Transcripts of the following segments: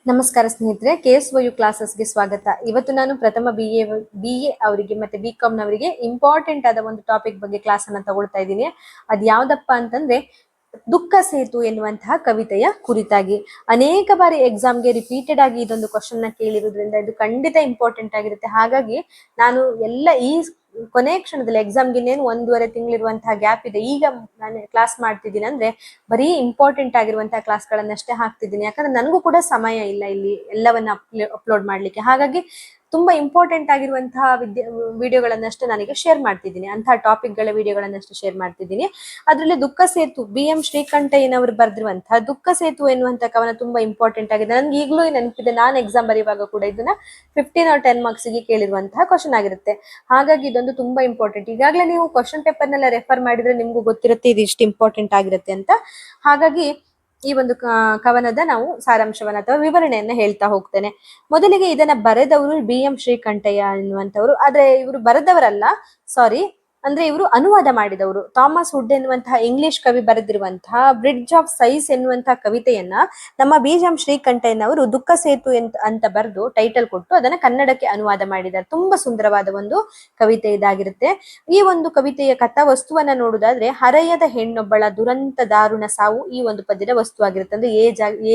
ನಮಸ್ಕಾರ ಸ್ನೇಹಿತರೆ, KSYU ಕ್ಲಾಸಸ್ಗೆ ಸ್ವಾಗತ. ಇವತ್ತು ನಾನು ಪ್ರಥಮ BA ಅವರಿಗೆ ಮತ್ತೆ BCom ನವರಿಗೆ ಇಂಪಾರ್ಟೆಂಟ್ ಆದ ಒಂದು ಟಾಪಿಕ್ ಬಗ್ಗೆ ಕ್ಲಾಸ್ ಅನ್ನ ತಗೊಳ್ತಾ ಇದ್ದೀನಿ. ಅದು ಯಾವ್ದಪ್ಪ ಅಂತಂದ್ರೆ ದುಃಖ ಸೇತು ಎನ್ನುವಂತಹ ಕವಿತೆಯ ಕುರಿತಾಗಿ. ಅನೇಕ ಬಾರಿ ಎಕ್ಸಾಮ್ಗೆ ರಿಪೀಟೆಡ್ ಆಗಿ ಇದೊಂದು ಕ್ವಶನ್ ನ ಕೇಳಿರೋದ್ರಿಂದ ಇದು ಖಂಡಿತ ಇಂಪಾರ್ಟೆಂಟ್ ಆಗಿರುತ್ತೆ. ಹಾಗಾಗಿ ನಾನು ಈ ಕೊನೆಯ ಕ್ಷಣದಲ್ಲಿ ಎಕ್ಸಾಮ್ಗೆ ಇನ್ನೇನು 1.5 ತಿಂಗಳಿರುವಂತಹ ಗ್ಯಾಪ್ ಇದೆ. ಈಗ ನಾನು ಕ್ಲಾಸ್ ಮಾಡ್ತಿದ್ದೀನಿ ಅಂದ್ರೆ ಬರೀ ಇಂಪಾರ್ಟೆಂಟ್ ಆಗಿರುವಂತಹ ಕ್ಲಾಸ್ಗಳನ್ನಷ್ಟೇ ಹಾಕ್ತಿದ್ದೀನಿ. ಯಾಕಂದ್ರೆ ನನಗೂ ಕೂಡ ಸಮಯ ಇಲ್ಲ ಇಲ್ಲಿ ಎಲ್ಲವನ್ನ ಅಪ್ಲೋಡ್ ಮಾಡ್ಲಿಕ್ಕೆ. ಹಾಗಾಗಿ ತುಂಬಾ ಇಂಪಾರ್ಟೆಂಟ್ ಆಗಿರುವಂತಹ ವಿಡಿಯೋಗಳನ್ನಷ್ಟೇ ನನಗೆ ಶೇರ್ ಮಾಡ್ತಿದ್ದೀನಿ, ಅಂತಹ ಟಾಪಿಕ್ ಗಳ ವಿಡಿಯೋಗಳನ್ನಷ್ಟೇ ಶೇರ್ ಮಾಡ್ತಿದ್ದೀನಿ. ಅದರಲ್ಲಿ ದುಃಖ ಸೇತು BM ಶ್ರೀಕಂಠಯ್ಯನವರು ಬರೆದಿರುವಂತಹ ದುಃಖ ಸೇತು ಎನ್ನುವಂತಹ ಕವನ ತುಂಬಾ ಇಂಪಾರ್ಟೆಂಟ್ ಆಗಿದೆ. ನನ್ಗೆ ಈಗಲೂ ನೆನಪಿದೆ, ನಾನು ಎಕ್ಸಾಮ್ ಬರೆಯುವಾಗ ಕೂಡ ಇದನ್ನ 15 or 10 ಮಾರ್ಕ್ಸ್ ಗೆ ಕೇಳಿರುವಂತಹ ಕ್ವಶನ್ ಆಗಿರುತ್ತೆ. ಹಾಗಾಗಿ ಇದೊಂದು ತುಂಬಾ ಇಂಪಾರ್ಟೆಂಟ್. ಈಗಾಗಲೇ ನೀವು ಕ್ವಶನ್ ಪೇಪರ್ ನೆಲ್ಲ ರೆಫರ್ ಮಾಡಿದ್ರೆ ನಿಮ್ಗೂ ಗೊತ್ತಿರುತ್ತೆ ಇದು ಇಷ್ಟು ಇಂಪಾರ್ಟೆಂಟ್ ಆಗಿರುತ್ತೆ ಅಂತ. ಹಾಗಾಗಿ ಈ ಒಂದು ಕವನದ ನಾವು ಸಾರಾಂಶವನ್ನ ಅಥವಾ ವಿವರಣೆಯನ್ನ ಹೇಳ್ತಾ ಹೋಗ್ತೇನೆ. ಮೊದಲಿಗೆ ಇದನ್ನ ಬರೆದವರು BM ಶ್ರೀಕಂಠಯ್ಯ ಎನ್ನುವಂತವರು. ಆದ್ರೆ ಇವರು ಬರೆದವರಲ್ಲ, ಸಾರಿ, ಅಂದ್ರೆ ಇವರು ಅನುವಾದ ಮಾಡಿದವರು. ಥಾಮಸ್ ಹುಡ್ ಎನ್ನುವಂತಹ ಇಂಗ್ಲಿಷ್ ಕವಿ ಬರೆದಿರುವಂತಹ ಬ್ರಿಡ್ಜ್ ಆಫ್ ಸೈಸ್ ಎನ್ನುವಂತಹ ಕವಿತೆಯನ್ನ ನಮ್ಮ BM ಶ್ರೀಕಂಠಯ್ಯನವರು ದುಃಖ ಸೇತು ಅಂತ ಬರೆದು ಟೈಟಲ್ ಕೊಟ್ಟು ಅದನ್ನ ಕನ್ನಡಕ್ಕೆ ಅನುವಾದ ಮಾಡಿದ್ದಾರೆ. ತುಂಬಾ ಸುಂದರವಾದ ಒಂದು ಕವಿತೆ ಇದಾಗಿರುತ್ತೆ. ಈ ಒಂದು ಕವಿತೆಯ ಕಥಾ ವಸ್ತುವನ್ನ ನೋಡುದಾದ್ರೆ, ಹರೆಯದ ಹೆಣ್ಣೊಬ್ಬಳ ದುರಂತ ದಾರುಣ ಸಾವು ಈ ಒಂದು ಪದ್ಯದ ವಸ್ತು ಆಗಿರುತ್ತೆ. ಅಂದ್ರೆ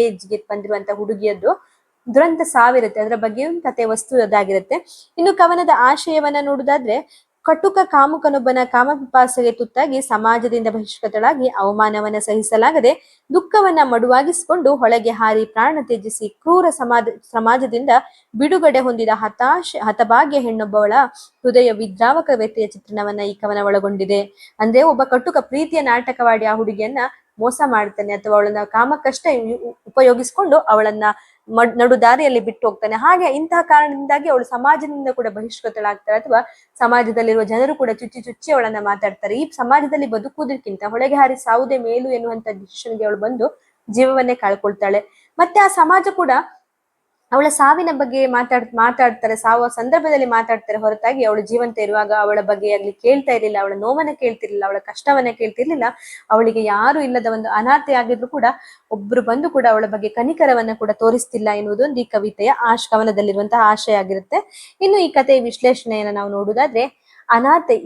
ಏಜ್ಗೆ ಬಂದಿರುವಂತಹ ಹುಡುಗಿಯದ್ದು ದುರಂತ ಸಾವಿರುತ್ತೆ, ಅದರ ಬಗ್ಗೆ ಕಥೆ ವಸ್ತು ಅದಾಗಿರುತ್ತೆ. ಇನ್ನು ಕವನದ ಆಶಯವನ್ನ ನೋಡುದಾದ್ರೆ, ಕಟುಕ ಕಾಮುಕನೊಬ್ಬನ ಕಾಮಪಿಪಾಸೆಗೆ ತುತ್ತಾಗಿ ಸಮಾಜದಿಂದ ಬಹಿಷ್ಕೃತಳಾಗಿ ಅವಮಾನವನ್ನ ಸಹಿಸಲಾಗದೆ ದುಃಖವನ್ನ ಮಡುವಾಗಿಸಿಕೊಂಡು ಹೊಳಗೆ ಹಾರಿ ಪ್ರಾಣ ತ್ಯಜಿಸಿ ಕ್ರೂರ ಸಮಾಜದಿಂದ ಬಿಡುಗಡೆ ಹೊಂದಿದ ಹತಭಾಗ್ಯ ಹೆಣ್ಣೊಬ್ಬವಳ ಹೃದಯ ವಿದ್ರಾವಕ ವ್ಯಕ್ತಿಯ ಚಿತ್ರಣವನ್ನ ಈ ಕವನ ಒಳಗೊಂಡಿದೆ. ಅಂದ್ರೆ ಒಬ್ಬ ಕಟುಕ ಪ್ರೀತಿಯ ನಾಟಕವಾಡಿ ಆ ಹುಡುಗಿಯನ್ನ ಮೋಸ ಮಾಡ್ತಾನೆ ಅಥವಾ ಅವಳನ್ನ ಕಾಮಕ್ಕಷ್ಟೇ ಉಪಯೋಗಿಸ್ಕೊಂಡು ಅವಳನ್ನ ನಡು ದಾರಿಯಲ್ಲಿ ಬಿಟ್ಟು ಹೋಗ್ತಾನೆ. ಹಾಗೆ ಇಂತಹ ಕಾರಣದಿಂದಾಗಿ ಅವಳು ಸಮಾಜದಿಂದ ಕೂಡ ಬಹಿಷ್ಕೃತಳಾಗ್ತಾಳೆ ಅಥವಾ ಸಮಾಜದಲ್ಲಿರುವ ಜನರು ಕೂಡ ಚುಚ್ಚಿ ಅವಳನ್ನ ಮಾತಾಡ್ತಾರೆ. ಈ ಸಮಾಜದಲ್ಲಿ ಬದುಕುವುದಕ್ಕಿಂತ ಹೊಳೆಗೆ ಹಾರಿ ಸಾವುದೇ ಮೇಲು ಎನ್ನುವಂತ ಡಿಸಿಷನ್ಗೆ ಅವಳು ಬಂದು ಜೀವವನ್ನೇ ಕಳ್ಕೊಳ್ತಾಳೆ. ಮತ್ತೆ ಆ ಸಮಾಜ ಕೂಡ ಅವಳ ಸಾವಿನ ಬಗ್ಗೆ ಮಾತಾಡ್ತಾರೆ, ಸಾವ ಸಂದರ್ಭದಲ್ಲಿ ಮಾತಾಡ್ತಾರೆ ಹೊರತಾಗಿ ಅವಳು ಜೀವಂತ ಇರುವಾಗ ಅವಳ ಬಗ್ಗೆ ಆಗ್ಲಿ ಕೇಳ್ತಾ ಇರ್ಲಿಲ್ಲ, ಅವಳ ನೋವನ್ನ ಕೇಳ್ತಿರ್ಲಿಲ್ಲ, ಅವಳ ಕಷ್ಟವನ್ನ ಕೇಳ್ತಿರ್ಲಿಲ್ಲ. ಅವಳಿಗೆ ಯಾರು ಇಲ್ಲದ ಒಂದು ಅನಾಥೆ ಆಗಿದ್ರು ಕೂಡ ಒಬ್ರು ಬಂದು ಕೂಡ ಅವಳ ಬಗ್ಗೆ ಕನಿಕರವನ್ನ ಕೂಡ ತೋರಿಸ್ತಿಲ್ಲ ಎನ್ನುವುದೊಂದು ಈ ಕವಿತೆಯ ಕವನದಲ್ಲಿರುವಂತಹ ಆಶಯ ಆಗಿರುತ್ತೆ. ಇನ್ನು ಈ ಕಥೆಯ ವಿಶ್ಲೇಷಣೆಯನ್ನ ನಾವು ನೋಡುವುದಾದ್ರೆ, ಅನಾಥೆ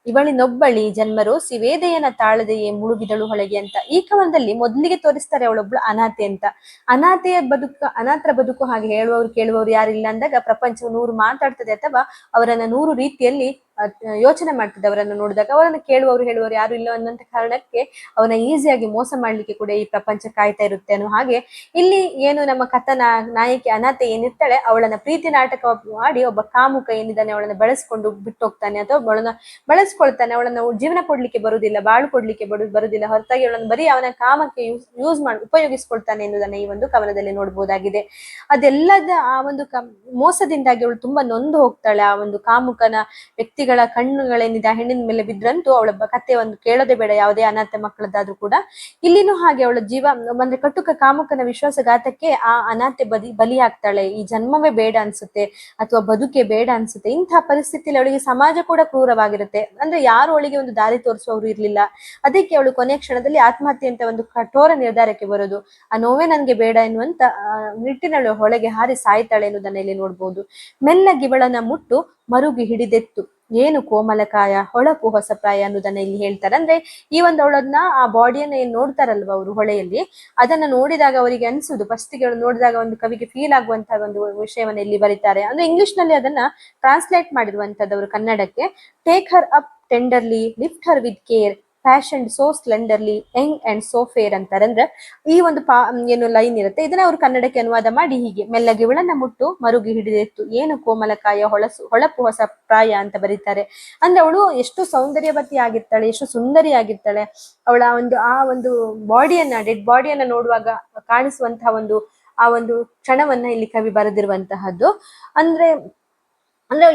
ಇವಳಿನೊಬ್ಬಳಿ ಜನ್ಮರೋಸಿ ವೇದೆಯನ್ನ ತಾಳದೆಯೇ ಮುಳುಗಿದಳು ಹೊಳಗೆ ಅಂತ ಈ ಕವನದಲ್ಲಿ ಮೊದಲಿಗೆ ತೋರಿಸ್ತಾರೆ ಅವಳೊಬ್ಳು ಅನಾಥೆ ಅಂತ. ಅನಾಥರ ಬದುಕು ಹಾಗೆ ಹೇಳುವವರು ಕೇಳುವವರು ಯಾರಿಲ್ಲ ಅಂದಾಗ ಪ್ರಪಂಚವು 100 ಮಾತಾಡ್ತದೆ ಅಥವಾ ಅವರನ್ನ 100 ರೀತಿಯಲ್ಲಿ ಯೋಚನೆ ಮಾಡ್ತದೆ. ಅವರನ್ನು ನೋಡಿದಾಗ ಅವರನ್ನು ಕೇಳುವವರು ಹೇಳುವವರು ಯಾರು ಇಲ್ಲ ಅನ್ನೋಂಥ ಕಾರಣಕ್ಕೆ ಅವನ ಈಸಿಯಾಗಿ ಮೋಸ ಮಾಡ್ಲಿಕ್ಕೆ ಕೂಡ ಈ ಪ್ರಪಂಚ ಕಾಯ್ತಾ ಇರುತ್ತೆ ಅನ್ನೋ ಹಾಗೆ ಇಲ್ಲಿ ಏನು ನಮ್ಮ ನಾಯಕಿ ಅನಾಥೆ ಏನಿರ್ತಾಳೆ ಅವಳನ್ನ ಪ್ರೀತಿ ನಾಟಕ ಮಾಡಿ ಒಬ್ಬ ಕಾಮುಕ ಏನಿದ್ದಾನೆ ಅವಳನ್ನ ಬೆಳೆಸ್ಕೊಂಡು ಬಿಟ್ಟು ಹೋಗ್ತಾನೆ ಅಥವಾ ಅವಳನ್ನ ಬೆಳೆಸ್ಕೊಳ್ತಾನೆ. ಅವಳನ್ನ ಜೀವನ ಕೊಡ್ಲಿಕ್ಕೆ ಬರುದಿಲ್ಲ, ಬಾಳು ಕೊಡ್ಲಿಕ್ಕೆ ಬರುದಿಲ್ಲ, ಹೊರತಾಗಿ ಅವಳನ್ನ ಬರೀ ಅವನ ಕಾಮಕ್ಕೆ ಉಪಯೋಗಿಸ್ಕೊಳ್ತಾನೆ ಎನ್ನುವುದನ್ನ ಈ ಒಂದು ಕವನದಲ್ಲಿ ನೋಡ್ಬೋದಾಗಿದೆ. ಅದೆಲ್ಲದ ಆ ಒಂದು ಮೋಸದಿಂದಾಗಿ ಅವಳು ತುಂಬಾ ನೊಂದು ಹೋಗ್ತಾಳೆ. ಆ ಒಂದು ಕಾಮುಕನ ವ್ಯಕ್ತಿಗಳ ಕಣ್ಣುಗಳೇನಿದೆ ಆ ಹೆಣ್ಣಿನ ಮೇಲೆ ಬಿದ್ರಂತೂ ಅವಳ ಕಥೆ ಒಂದು ಕೇಳೋದೇ ಬೇಡ, ಯಾವುದೇ ಅನಾಥ ಮಕ್ಕಳದ್ದಾದ್ರೂ ಕೂಡ. ಇಲ್ಲಿನೂ ಹಾಗೆ ಅವಳ ಜೀವ ಅಂದ್ರೆ ಕಟುಕ ಕಾಮುಕನ ವಿಶ್ವಾಸಘಾತಕ್ಕೆ ಆ ಅನಾಥೆ ಬಲಿ ಆಗ್ತಾಳೆ. ಈ ಜನ್ಮವೇ ಬೇಡ ಅನ್ಸುತ್ತೆ ಅಥವಾ ಬದುಕೆ ಬೇಡ ಅನ್ಸುತ್ತೆ. ಇಂತಹ ಪರಿಸ್ಥಿತಿಯಲ್ಲಿ ಅವಳಿಗೆ ಸಮಾಜ ಕೂಡ ಕ್ರೂರವಾಗಿರುತ್ತೆ. ಅಂದ್ರೆ ಯಾರು ಅವಳಿಗೆ ಒಂದು ದಾರಿ ತೋರಿಸುವವರು ಇರ್ಲಿಲ್ಲ. ಅದಕ್ಕೆ ಅವಳು ಕೊನೆಯ ಕ್ಷಣದಲ್ಲಿ ಆತ್ಮಹತ್ಯೆ ಅಂತ ಒಂದು ಕಠೋರ ನಿರ್ಧಾರಕ್ಕೆ ಬರೋದು. ಆ ನೋವೇ ನನ್ಗೆ ಬೇಡ ಎನ್ನುವಂತ ನಿಟ್ಟಿನಲ್ಲಿ ಹೊಳಗೆ ಹಾರಿ ಸಾಯ್ತಾಳೆ ಎನ್ನುವುದನ್ನ ಇಲ್ಲಿ ನೋಡ್ಬೋದು. ಮೆಲ್ಲಗಿವಳನ ಮುಟ್ಟು ಮರುಗಿ ಹಿಡಿದೆತ್ತು ಏನು ಕೋಮಲಕಾಯ ಹೊಳಪು ಹೊಸ ಪ್ರಾಯ ಅನ್ನೋದನ್ನ ಇಲ್ಲಿ ಹೇಳ್ತಾರೆ. ಅಂದ್ರೆ ಈ ಒಂದು ಅವಳನ್ನ ಆ ಬಾಡಿಯನ್ನ ಏನ್ ನೋಡ್ತಾರಲ್ವ ಅವರು ಹೊಳೆಯಲ್ಲಿ, ಅದನ್ನ ನೋಡಿದಾಗ ಅವರಿಗೆ ಅನ್ಸುದು ಫಸ್ಟಿಗೆ ನೋಡಿದಾಗ ಒಂದು ಕವಿಗೆ ಫೀಲ್ ಆಗುವಂತಹ ಒಂದು ವಿಷಯವನ್ನ ಇಲ್ಲಿ ಬರೀತಾರೆ. ಅಂದ್ರೆ ಇಂಗ್ಲಿಷ್ ನಲ್ಲಿ ಅದನ್ನ ಟ್ರಾನ್ಸ್ಲೇಟ್ ಮಾಡಿರುವಂತದ್ದವರು ಕನ್ನಡಕ್ಕೆ. Take her up tenderly, lift her with care, fashion so slenderly, young and so fair ಅಂತಾರೆ. ಅಂದ್ರೆ ಈ ಒಂದು ಏನು ಲೈನ್ ಇರುತ್ತೆ ಇದನ್ನ ಅವರು ಕನ್ನಡಕ್ಕೆ ಅನುವಾದ ಮಾಡಿ ಹೀಗೆ, ಮೆಲ್ಲಗೆ ಇವಳನ್ನ ಮುಟ್ಟು ಮರುಗಿ ಹಿಡಿದೆತ್ತು ಏನು ಕೋಮಲಕಾಯ ಹೊಳಪು ಹೊಸ ಪ್ರಾಯ ಅಂತ ಬರೀತಾರೆ. ಅಂದ್ರೆ ಅವಳು ಎಷ್ಟು ಸೌಂದರ್ಯವತಿ ಆಗಿರ್ತಾಳೆ, ಎಷ್ಟು ಸುಂದರಿ ಆಗಿರ್ತಾಳೆ. ಅವಳ ಆ ಒಂದು ಡೆಡ್ ಬಾಡಿಯನ್ನ ನೋಡುವಾಗ ಕಾಣಿಸುವಂತಹ ಆ ಒಂದು ಕ್ಷಣವನ್ನ ಇಲ್ಲಿ ಕವಿ ಬರೆದಿರುವಂತಹದ್ದು. ಅಂದ್ರೆ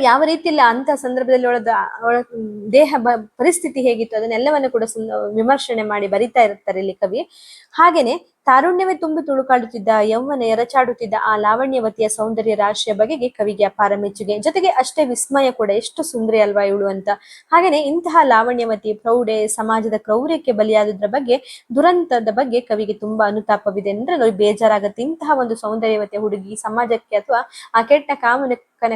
ಯಾವ ರೀತಿ ಇಲ್ಲ ಅಂತ ಸಂದರ್ಭದಲ್ಲಿ ಅವಳ ದೇಹ ಪರಿಸ್ಥಿತಿ ಹೇಗಿತ್ತು ಅದನ್ನೆಲ್ಲವನ್ನು ಕೂಡ ವಿಮರ್ಶನೆ ಮಾಡಿ ಬರಿತಾ ಇರ್ತಾರೆ ಇಲ್ಲಿ ಕವಿ. ಹಾಗೇನೆ ತಾರುಣ್ಯವೇ ತುಂಬಿ ತುಳುಕಾಡುತ್ತಿದ್ದ ಯೌವನ ಎರಚಾಡುತ್ತಿದ್ದ ಆ ಲಾವಣ್ಯವತಿಯ ಸೌಂದರ್ಯ ರಾಶಿಯ ಬಗೆಗೆ ಕವಿಗೆ ಅಪಾರ ಮೆಚ್ಚುಗೆ. ಜೊತೆಗೆ ಅಷ್ಟೇ ವಿಸ್ಮಯ ಕೂಡ, ಎಷ್ಟು ಸುಂದರಿ ಅಲ್ವಾ ಇವಳು ಅಂತ. ಹಾಗೇನೆ ಇಂತಹ ಲಾವಣ್ಯವತಿ ಪ್ರೌಢೆ ಸಮಾಜದ ಕ್ರೌರ್ಯಕ್ಕೆ ಬಲಿಯಾದುದ್ರ ಬಗ್ಗೆ, ದುರಂತದ ಬಗ್ಗೆ ಕವಿಗೆ ತುಂಬಾ ಅನುತಾಪವಿದೆ. ಅಂದ್ರೆ ನೋಡಿ ಬೇಜಾರಾಗತ್ತೆ, ಇಂತಹ ಒಂದು ಸೌಂದರ್ಯವತಿಯ ಹುಡುಗಿ ಸಮಾಜಕ್ಕೆ ಅಥವಾ ಆ ಕೆಟ್ಟ ಕಾಮನ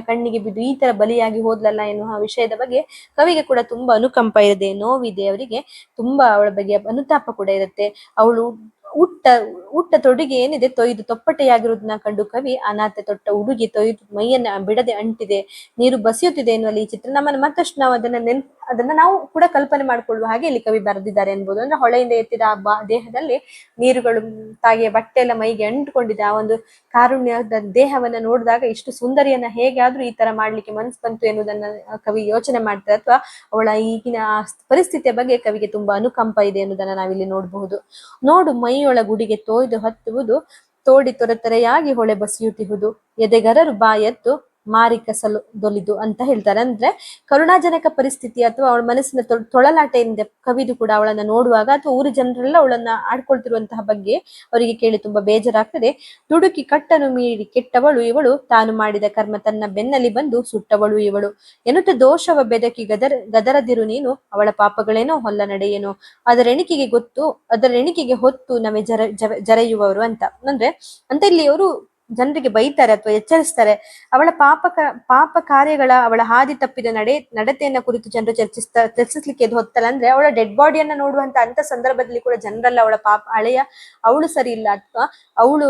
ಕಣ್ಣಿಗೆ ಬಿದ್ದು ಈ ತರ ಬಲಿಯಾಗಿ ಹೋದ್ಲಲ್ಲ ಎನ್ನುವ ವಿಷಯದ ಬಗ್ಗೆ ಕವಿಗೆ ಕೂಡ ತುಂಬಾ ಅನುಕಂಪ ಇದೆ, ನೋವಿದೆ. ಅವರಿಗೆ ತುಂಬಾ ಅವಳ ಬಗ್ಗೆ ಅನುತಾಪ ಕೂಡ ಇರುತ್ತೆ. ಅವಳು ಹುಟ್ಟ ಹುಟ್ಟ ತೊಡಿಗೆ ಏನಿದೆ ತೊಯ್ದು ತೊಪ್ಪಟೆಯಾಗಿರುವುದನ್ನ ಕಂಡು ಕವಿ, ಅನಾಥ ತೊಟ್ಟ ಹುಡುಗಿ ತೊಯ್ದು ಮೈಯನ್ನ ಬಿಡದೆ ಅಂಟಿದೆ, ನೀರು ಬಸಿಯುತ್ತಿದೆ ಎನ್ನುವಲ್ಲಿ ಈ ಚಿತ್ರ ನಮ್ಮನ್ನು ಮತ್ತಷ್ಟು ನಾವು ಅದನ್ನ ನಾವು ಕೂಡ ಕಲ್ಪನೆ ಮಾಡಿಕೊಳ್ಳುವ ಹಾಗೆ ಇಲ್ಲಿ ಕವಿ ಬರೆದಿದ್ದಾರೆ ಅನ್ಬೋದು. ಅಂದ್ರೆ ಹೊಳೆಯಿಂದ ಎತ್ತಿದ ಆ ದೇಹದಲ್ಲಿ ನೀರುಗಳು ತಾಗಿಯ ಬಟ್ಟೆ ಎಲ್ಲ ಮೈಗೆ ಅಂಟುಕೊಂಡಿದೆ. ಆ ಒಂದು ಕಾರುಣ್ಯದ ದೇಹವನ್ನ ನೋಡಿದಾಗ ಇಷ್ಟು ಸುಂದರಿಯನ್ನ ಹೇಗಾದ್ರೂ ಈ ತರ ಮಾಡ್ಲಿಕ್ಕೆ ಮನಸ್ಸು ಬಂತು ಎನ್ನುವುದನ್ನ ಕವಿ ಯೋಚನೆ ಮಾಡ್ತಾರೆ, ಅಥವಾ ಅವಳ ಈಗಿನ ಪರಿಸ್ಥಿತಿಯ ಬಗ್ಗೆ ಕವಿಗೆ ತುಂಬಾ ಅನುಕಂಪ ಇದೆ ಎನ್ನುವುದನ್ನ ನಾವಿಲ್ಲಿ ನೋಡಬಹುದು. ನೋಡು ಮೈಯೊಳಗುಡಿಗೆ ತೋಯ್ದು ಹತ್ತುವುದು, ತೋಡಿ ತೊರೆತರೆಯಾಗಿ ಹೊಳೆ ಬಸಿಯುತ್ತಿಹುದು, ಎದೆಗರರು ಬಾಯತ್ತು ಮಾರಿ ಕಸಲು ದೊಲಿದು ಅಂತ ಹೇಳ್ತಾರೆ. ಅಂದ್ರೆ ಕರುಣಾಜನಕ ಪರಿಸ್ಥಿತಿ ಅಥವಾ ಅವಳ ಮನಸ್ಸಿನ ತೊಳಲಾಟ ಏನಿದೆ ಕವಿದು ಕೂಡ ಅವಳನ್ನ ನೋಡುವಾಗ, ಅಥವಾ ಊರಿ ಜನರೆಲ್ಲ ಅವಳನ್ನ ಆಡ್ಕೊಳ್ತಿರುವಂತಹ ಬಗ್ಗೆ ಅವರಿಗೆ ಕೇಳಿ ತುಂಬಾ ಬೇಜಾರಾಗ್ತದೆ. ದುಡುಕಿ ಕಟ್ಟನು ಮೀರಿ ಕೆಟ್ಟವಳು ಇವಳು, ತಾನು ಮಾಡಿದ ಕರ್ಮ ತನ್ನ ಬೆನ್ನಲ್ಲಿ ಬಂದು ಸುಟ್ಟವಳು ಇವಳು, ಎನ್ನುತ್ತ ದೋಷವ ಬೆದಕಿ ಗದರದಿರು ನೀನು, ಅವಳ ಪಾಪಗಳೇನೋ ಹೊಲ್ಲ ನಡೆಯೇನೋ, ಅದರೆಣಿಕೆಗೆ ಹೊತ್ತು ನಮೆ ಜರೆಯುವವರು ಅಂತ. ಅಂತ ಇಲ್ಲಿ ಅವರು ಜನರಿಗೆ ಬೈತಾರೆ ಅಥವಾ ಎಚ್ಚರಿಸ್ತಾರೆ. ಅವಳ ಪಾಪ ಕಾರ್ಯಗಳ, ಅವಳ ಹಾದಿ ತಪ್ಪಿದ ನಡತೆಯನ್ನ ಕುರಿತು ಜನರು ಚರ್ಚಿಸ್ಲಿಕ್ಕೆ ಇದು ಹೊತ್ತಲ್ಲ. ಅಂದ್ರೆ ಅವಳ ಡೆಡ್ ಬಾಡಿಯನ್ನ ನೋಡುವಂತ ಅಂತ ಸಂದರ್ಭದಲ್ಲಿ ಕೂಡ ಜನರಲ್ಲ ಅವಳ ಅವಳು ಸರಿ ಇಲ್ಲ, ಅಥವಾ ಅವಳು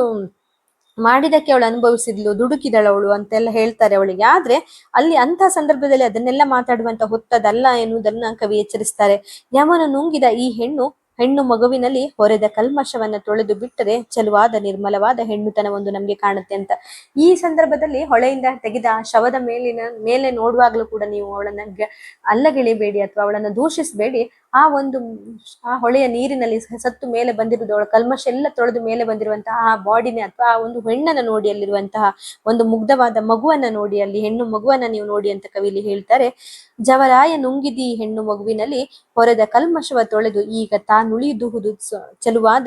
ಮಾಡಿದಕ್ಕೆ ಅವಳು ಅನುಭವಿಸಿದ್ಲು, ದುಡುಕಿದಳವಳು ಅಂತೆಲ್ಲ ಹೇಳ್ತಾರೆ ಅವಳಿಗೆ. ಆದ್ರೆ ಅಲ್ಲಿ ಅಂತಹ ಸಂದರ್ಭದಲ್ಲಿ ಅದನ್ನೆಲ್ಲ ಮಾತಾಡುವಂತ ಹೊತ್ತದಲ್ಲ ಎನ್ನುವುದನ್ನ ಕವಿ ಎಚ್ಚರಿಸ್ತಾರೆ. ಯಮನು ನುಂಗಿದ ಈ ಹೆಣ್ಣು ಮಗುವಿನಲ್ಲಿ ಹೊರೆದ ಕಲ್ಮಶವನ್ನ ತೊಳೆದು ಬಿಟ್ಟರೆ ಚೆಲುವಾದ ನಿರ್ಮಲವಾದ ಹೆಣ್ಣುತನವೊಂದು ನಮ್ಗೆ ಕಾಣುತ್ತೆ ಅಂತ. ಈ ಸಂದರ್ಭದಲ್ಲಿ ಹೊಳೆಯಿಂದ ತೆಗೆದ ಶವದ ಮೇಲೆ ನೋಡುವಾಗ್ಲೂ ಕೂಡ ನೀವು ಅವಳನ್ನ ಅಲ್ಲಗೆಳಿಬೇಡಿ ಅಥವಾ ಅವಳನ್ನ ದೂಷಿಸಬೇಡಿ. ಆ ಹೊಳೆಯ ನೀರಿನಲ್ಲಿ ಸತ್ತು ಮೇಲೆ ಬಂದಿರುವುದು, ಅವಳ ಕಲ್ಮಶ ಎಲ್ಲ ತೊಳೆದು ಮೇಲೆ ಬಂದಿರುವಂತಹ ಆ ಬಾಡಿನೇ ಅಥವಾ ಆ ಒಂದು ಹೆಣ್ಣನ್ನ ನೋಡಿ, ಅಲ್ಲಿರುವಂತಹ ಒಂದು ಮುಗ್ಧವಾದ ಮಗುವನ್ನ ನೋಡಿ, ಅಲ್ಲಿ ಹೆಣ್ಣು ಮಗುವನ್ನ ನೀವು ನೋಡಿ ಅಂತ ಕವಿಲಿ ಹೇಳ್ತಾರೆ. ಜವರಾಯ ನುಂಗಿದಿ ಹೆಣ್ಣು ಮಗುವಿನಲ್ಲಿ ಹೊರೆದ ಕಲ್ಮಶವ ತೊಳೆದು ಈಗ ತಾನುಳಿದುವುದು ಚೆಲುವಾದ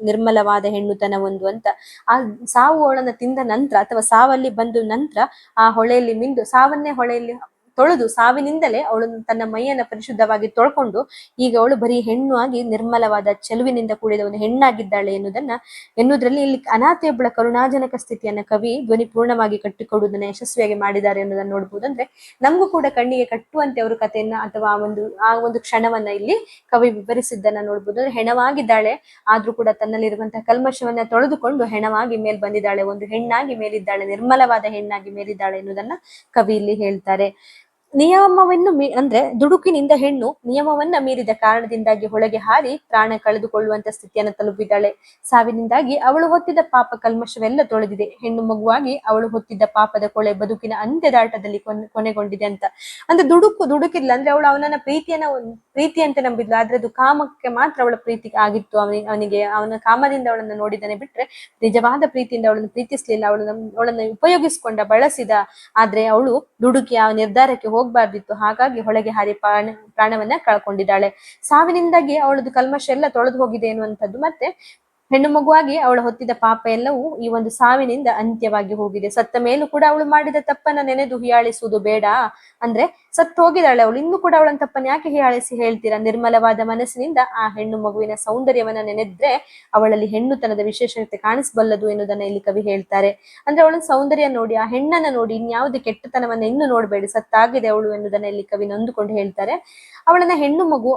ನಿರ್ಮಲವಾದ ಹೆಣ್ಣುತನ ಒಂದು ಅಂತ. ಆ ಸಾವು ಅವಳನ್ನ ತಿಂದ ನಂತರ ಅಥವಾ ಸಾವಲ್ಲಿ ಬಂದ ನಂತರ ಆ ಹೊಳೆಯಲ್ಲಿ ಮಿಂದು ಸಾವನ್ನೇ ಹೊಳೆಯಲ್ಲಿ ತೊಳೆದು ಸಾವಿನಿಂದಲೇ ಅವಳು ತನ್ನ ಮೈಯನ್ನ ಪರಿಶುದ್ಧವಾಗಿ ತೊಳ್ಕೊಂಡು ಈಗ ಅವಳು ಬರೀ ಹೆಣ್ಣು ಆಗಿ ನಿರ್ಮಲವಾದ ಚೆಲುವಿನಿಂದ ಕೂಡಿದ ಒಂದು ಹೆಣ್ಣಾಗಿದ್ದಾಳೆ ಎನ್ನುವುದರಲ್ಲಿ ಇಲ್ಲಿ ಅನಾಥೆಯೊಬ್ಬಳ ಕರುಣಾಜನಕ ಸ್ಥಿತಿಯನ್ನ ಕವಿ ಧ್ವನಿಪೂರ್ಣವಾಗಿ ಕಟ್ಟಿಕೊಡುವುದನ್ನ ಯಶಸ್ವಿಯಾಗಿ ಮಾಡಿದ್ದಾರೆ ಅನ್ನೋದನ್ನ ನೋಡ್ಬೋದು. ಅಂದ್ರೆ ನಮಗೂ ಕೂಡ ಕಣ್ಣಿಗೆ ಕಟ್ಟುವಂತೆ ಅವರು ಕಥೆಯನ್ನ ಅಥವಾ ಆ ಒಂದು ಕ್ಷಣವನ್ನ ಇಲ್ಲಿ ಕವಿ ವಿವರಿಸಿದ್ದನ್ನ ನೋಡ್ಬೋದು. ಅಂದ್ರೆ ಹೆಣವಾಗಿದ್ದಾಳೆ, ಆದ್ರೂ ಕೂಡ ತನ್ನಲ್ಲಿರುವಂತಹ ಕಲ್ಮಶವನ್ನ ತೊಳೆದುಕೊಂಡು ಹೆಣವಾಗಿ ಮೇಲ್ ಬಂದಿದ್ದಾಳೆ, ಒಂದು ಹೆಣ್ಣಾಗಿ ಮೇಲಿದ್ದಾಳೆ, ನಿರ್ಮಲವಾದ ಹೆಣ್ಣಾಗಿ ಮೇಲಿದ್ದಾಳೆ ಎನ್ನುವುದನ್ನ ಕವಿ ಇಲ್ಲಿ ಹೇಳ್ತಾರೆ. ನಿಯಮವನ್ನು ಅಂದ್ರೆ ದುಡುಕಿನಿಂದ ಹೆಣ್ಣು ನಿಯಮವನ್ನ ಮೀರಿದ ಕಾರಣದಿಂದಾಗಿ ಹೊಳೆಗೆ ಹಾರಿ ಪ್ರಾಣ ಕಳೆದುಕೊಳ್ಳುವಂತ ಸ್ಥಿತಿಯನ್ನು ತಲುಪಿದ್ದಾಳೆ. ಸಾವಿನಿಂದಾಗಿ ಅವಳು ಹೊತ್ತಿದ್ದ ಪಾಪ ಕಲ್ಮಶವೆಲ್ಲ ತೊಳೆದಿದೆ. ಹೆಣ್ಣು ಮಗುವಾಗಿ ಅವಳು ಹೊತ್ತಿದ್ದ ಪಾಪದ ಕೊಳೆ ಬದುಕಿನ ಅಂತ್ಯದಾಟದಲ್ಲಿ ಕೊನೆಗೊಂಡಿದೆ ಅಂತ. ಅಂದ್ರೆ ದುಡುಕಿಲ್ಲ ಅಂದ್ರೆ ಅವಳು ಅವನನ್ನ ಪ್ರೀತಿ ಅಂತ ನಂಬಿದ್ಲು, ಆದ್ರೆ ಅದು ಕಾಮಕ್ಕೆ ಮಾತ್ರ ಅವಳ ಪ್ರೀತಿ ಆಗಿತ್ತು. ಅವನಿಗೆ ಅವನ ಕಾಮದಿಂದ ಅವಳನ್ನ ನೋಡಿದ್ದಾನೆ ಬಿಟ್ರೆ ನಿಜವಾದ ಪ್ರೀತಿಯಿಂದ ಅವಳನ್ನು ಪ್ರೀತಿಸ್ಲಿಲ್ಲ. ಅವಳನ್ನು ಉಪಯೋಗಿಸಿಕೊಂಡ, ಬಳಸಿದ. ಆದ್ರೆ ಅವಳು ದುಡುಕಿ ಆ ನಿರ್ಧಾರಕ್ಕೆ ಹೋಗ್ಬಾರ್ದಿತ್ತು, ಹಾಗಾಗಿ ಹೊಳೆಗೆ ಹಾರಿ ಪ್ರಾಣವನ್ನ ಕಳ್ಕೊಂಡಿದ್ದಾಳೆ. ಸಾವಿನಿಂದಾಗಿ ಅವಳದು ಕಲ್ಮಶ ಎಲ್ಲ ತೊಳೆದು ಹೋಗಿದೆ ಎನ್ನುವಂಥದ್ದು, ಮತ್ತೆ ಹೆಣ್ಣು ಮಗುವಾಗಿ ಅವಳು ಹೊತ್ತಿದ ಪಾಪ ಎಲ್ಲವೂ ಈ ಒಂದು ಸಾವಿನಿಂದ ಅಂತ್ಯವಾಗಿ ಹೋಗಿದೆ. ಸತ್ತ ಮೇಲೂ ಕೂಡ ಅವಳು ಮಾಡಿದ ತಪ್ಪನ್ನ ನೆನೆದು ಹೀಯಾಳಿಸುವುದು ಬೇಡ. ಅಂದ್ರೆ ಸತ್ತು ಹೋಗಿದ್ದಾಳೆ ಅವಳು, ಇನ್ನು ಕೂಡ ಅವಳನ್ನ ತಪ್ಪನ್ನ ಯಾಕೆ ಹೀಯಾಳಿಸಿ ಹೇಳ್ತೀರಾ? ನಿರ್ಮಲವಾದ ಮನಸ್ಸಿನಿಂದ ಆ ಹೆಣ್ಣು ಮಗುವಿನ ಸೌಂದರ್ಯವನ್ನ ನೆನೆದ್ರೆ ಅವಳಲ್ಲಿ ಹೆಣ್ಣುತನದ ವಿಶೇಷತೆ ಕಾಣಿಸಬಲ್ಲದು ಎನ್ನುವುದನ್ನ ಇಲ್ಲಿ ಕವಿ ಹೇಳ್ತಾರೆ. ಅಂದ್ರೆ ಅವಳ ಸೌಂದರ್ಯ ನೋಡಿ, ಆ ಹೆಣ್ಣನ್ನ ನೋಡಿ, ಇನ್ಯಾವುದೇ ಕೆಟ್ಟತನವನ್ನ ಇನ್ನು ನೋಡ್ಬೇಡಿ, ಸತ್ತಾಗಿದೆ ಅವಳು ಎನ್ನುವುದನ್ನ ಇಲ್ಲಿ ಕವಿ ನೊಂದುಕೊಂಡು ಹೇಳ್ತಾರೆ. ಅವಳನ್ನ ಹೆಣ್ಣು ಮಗು,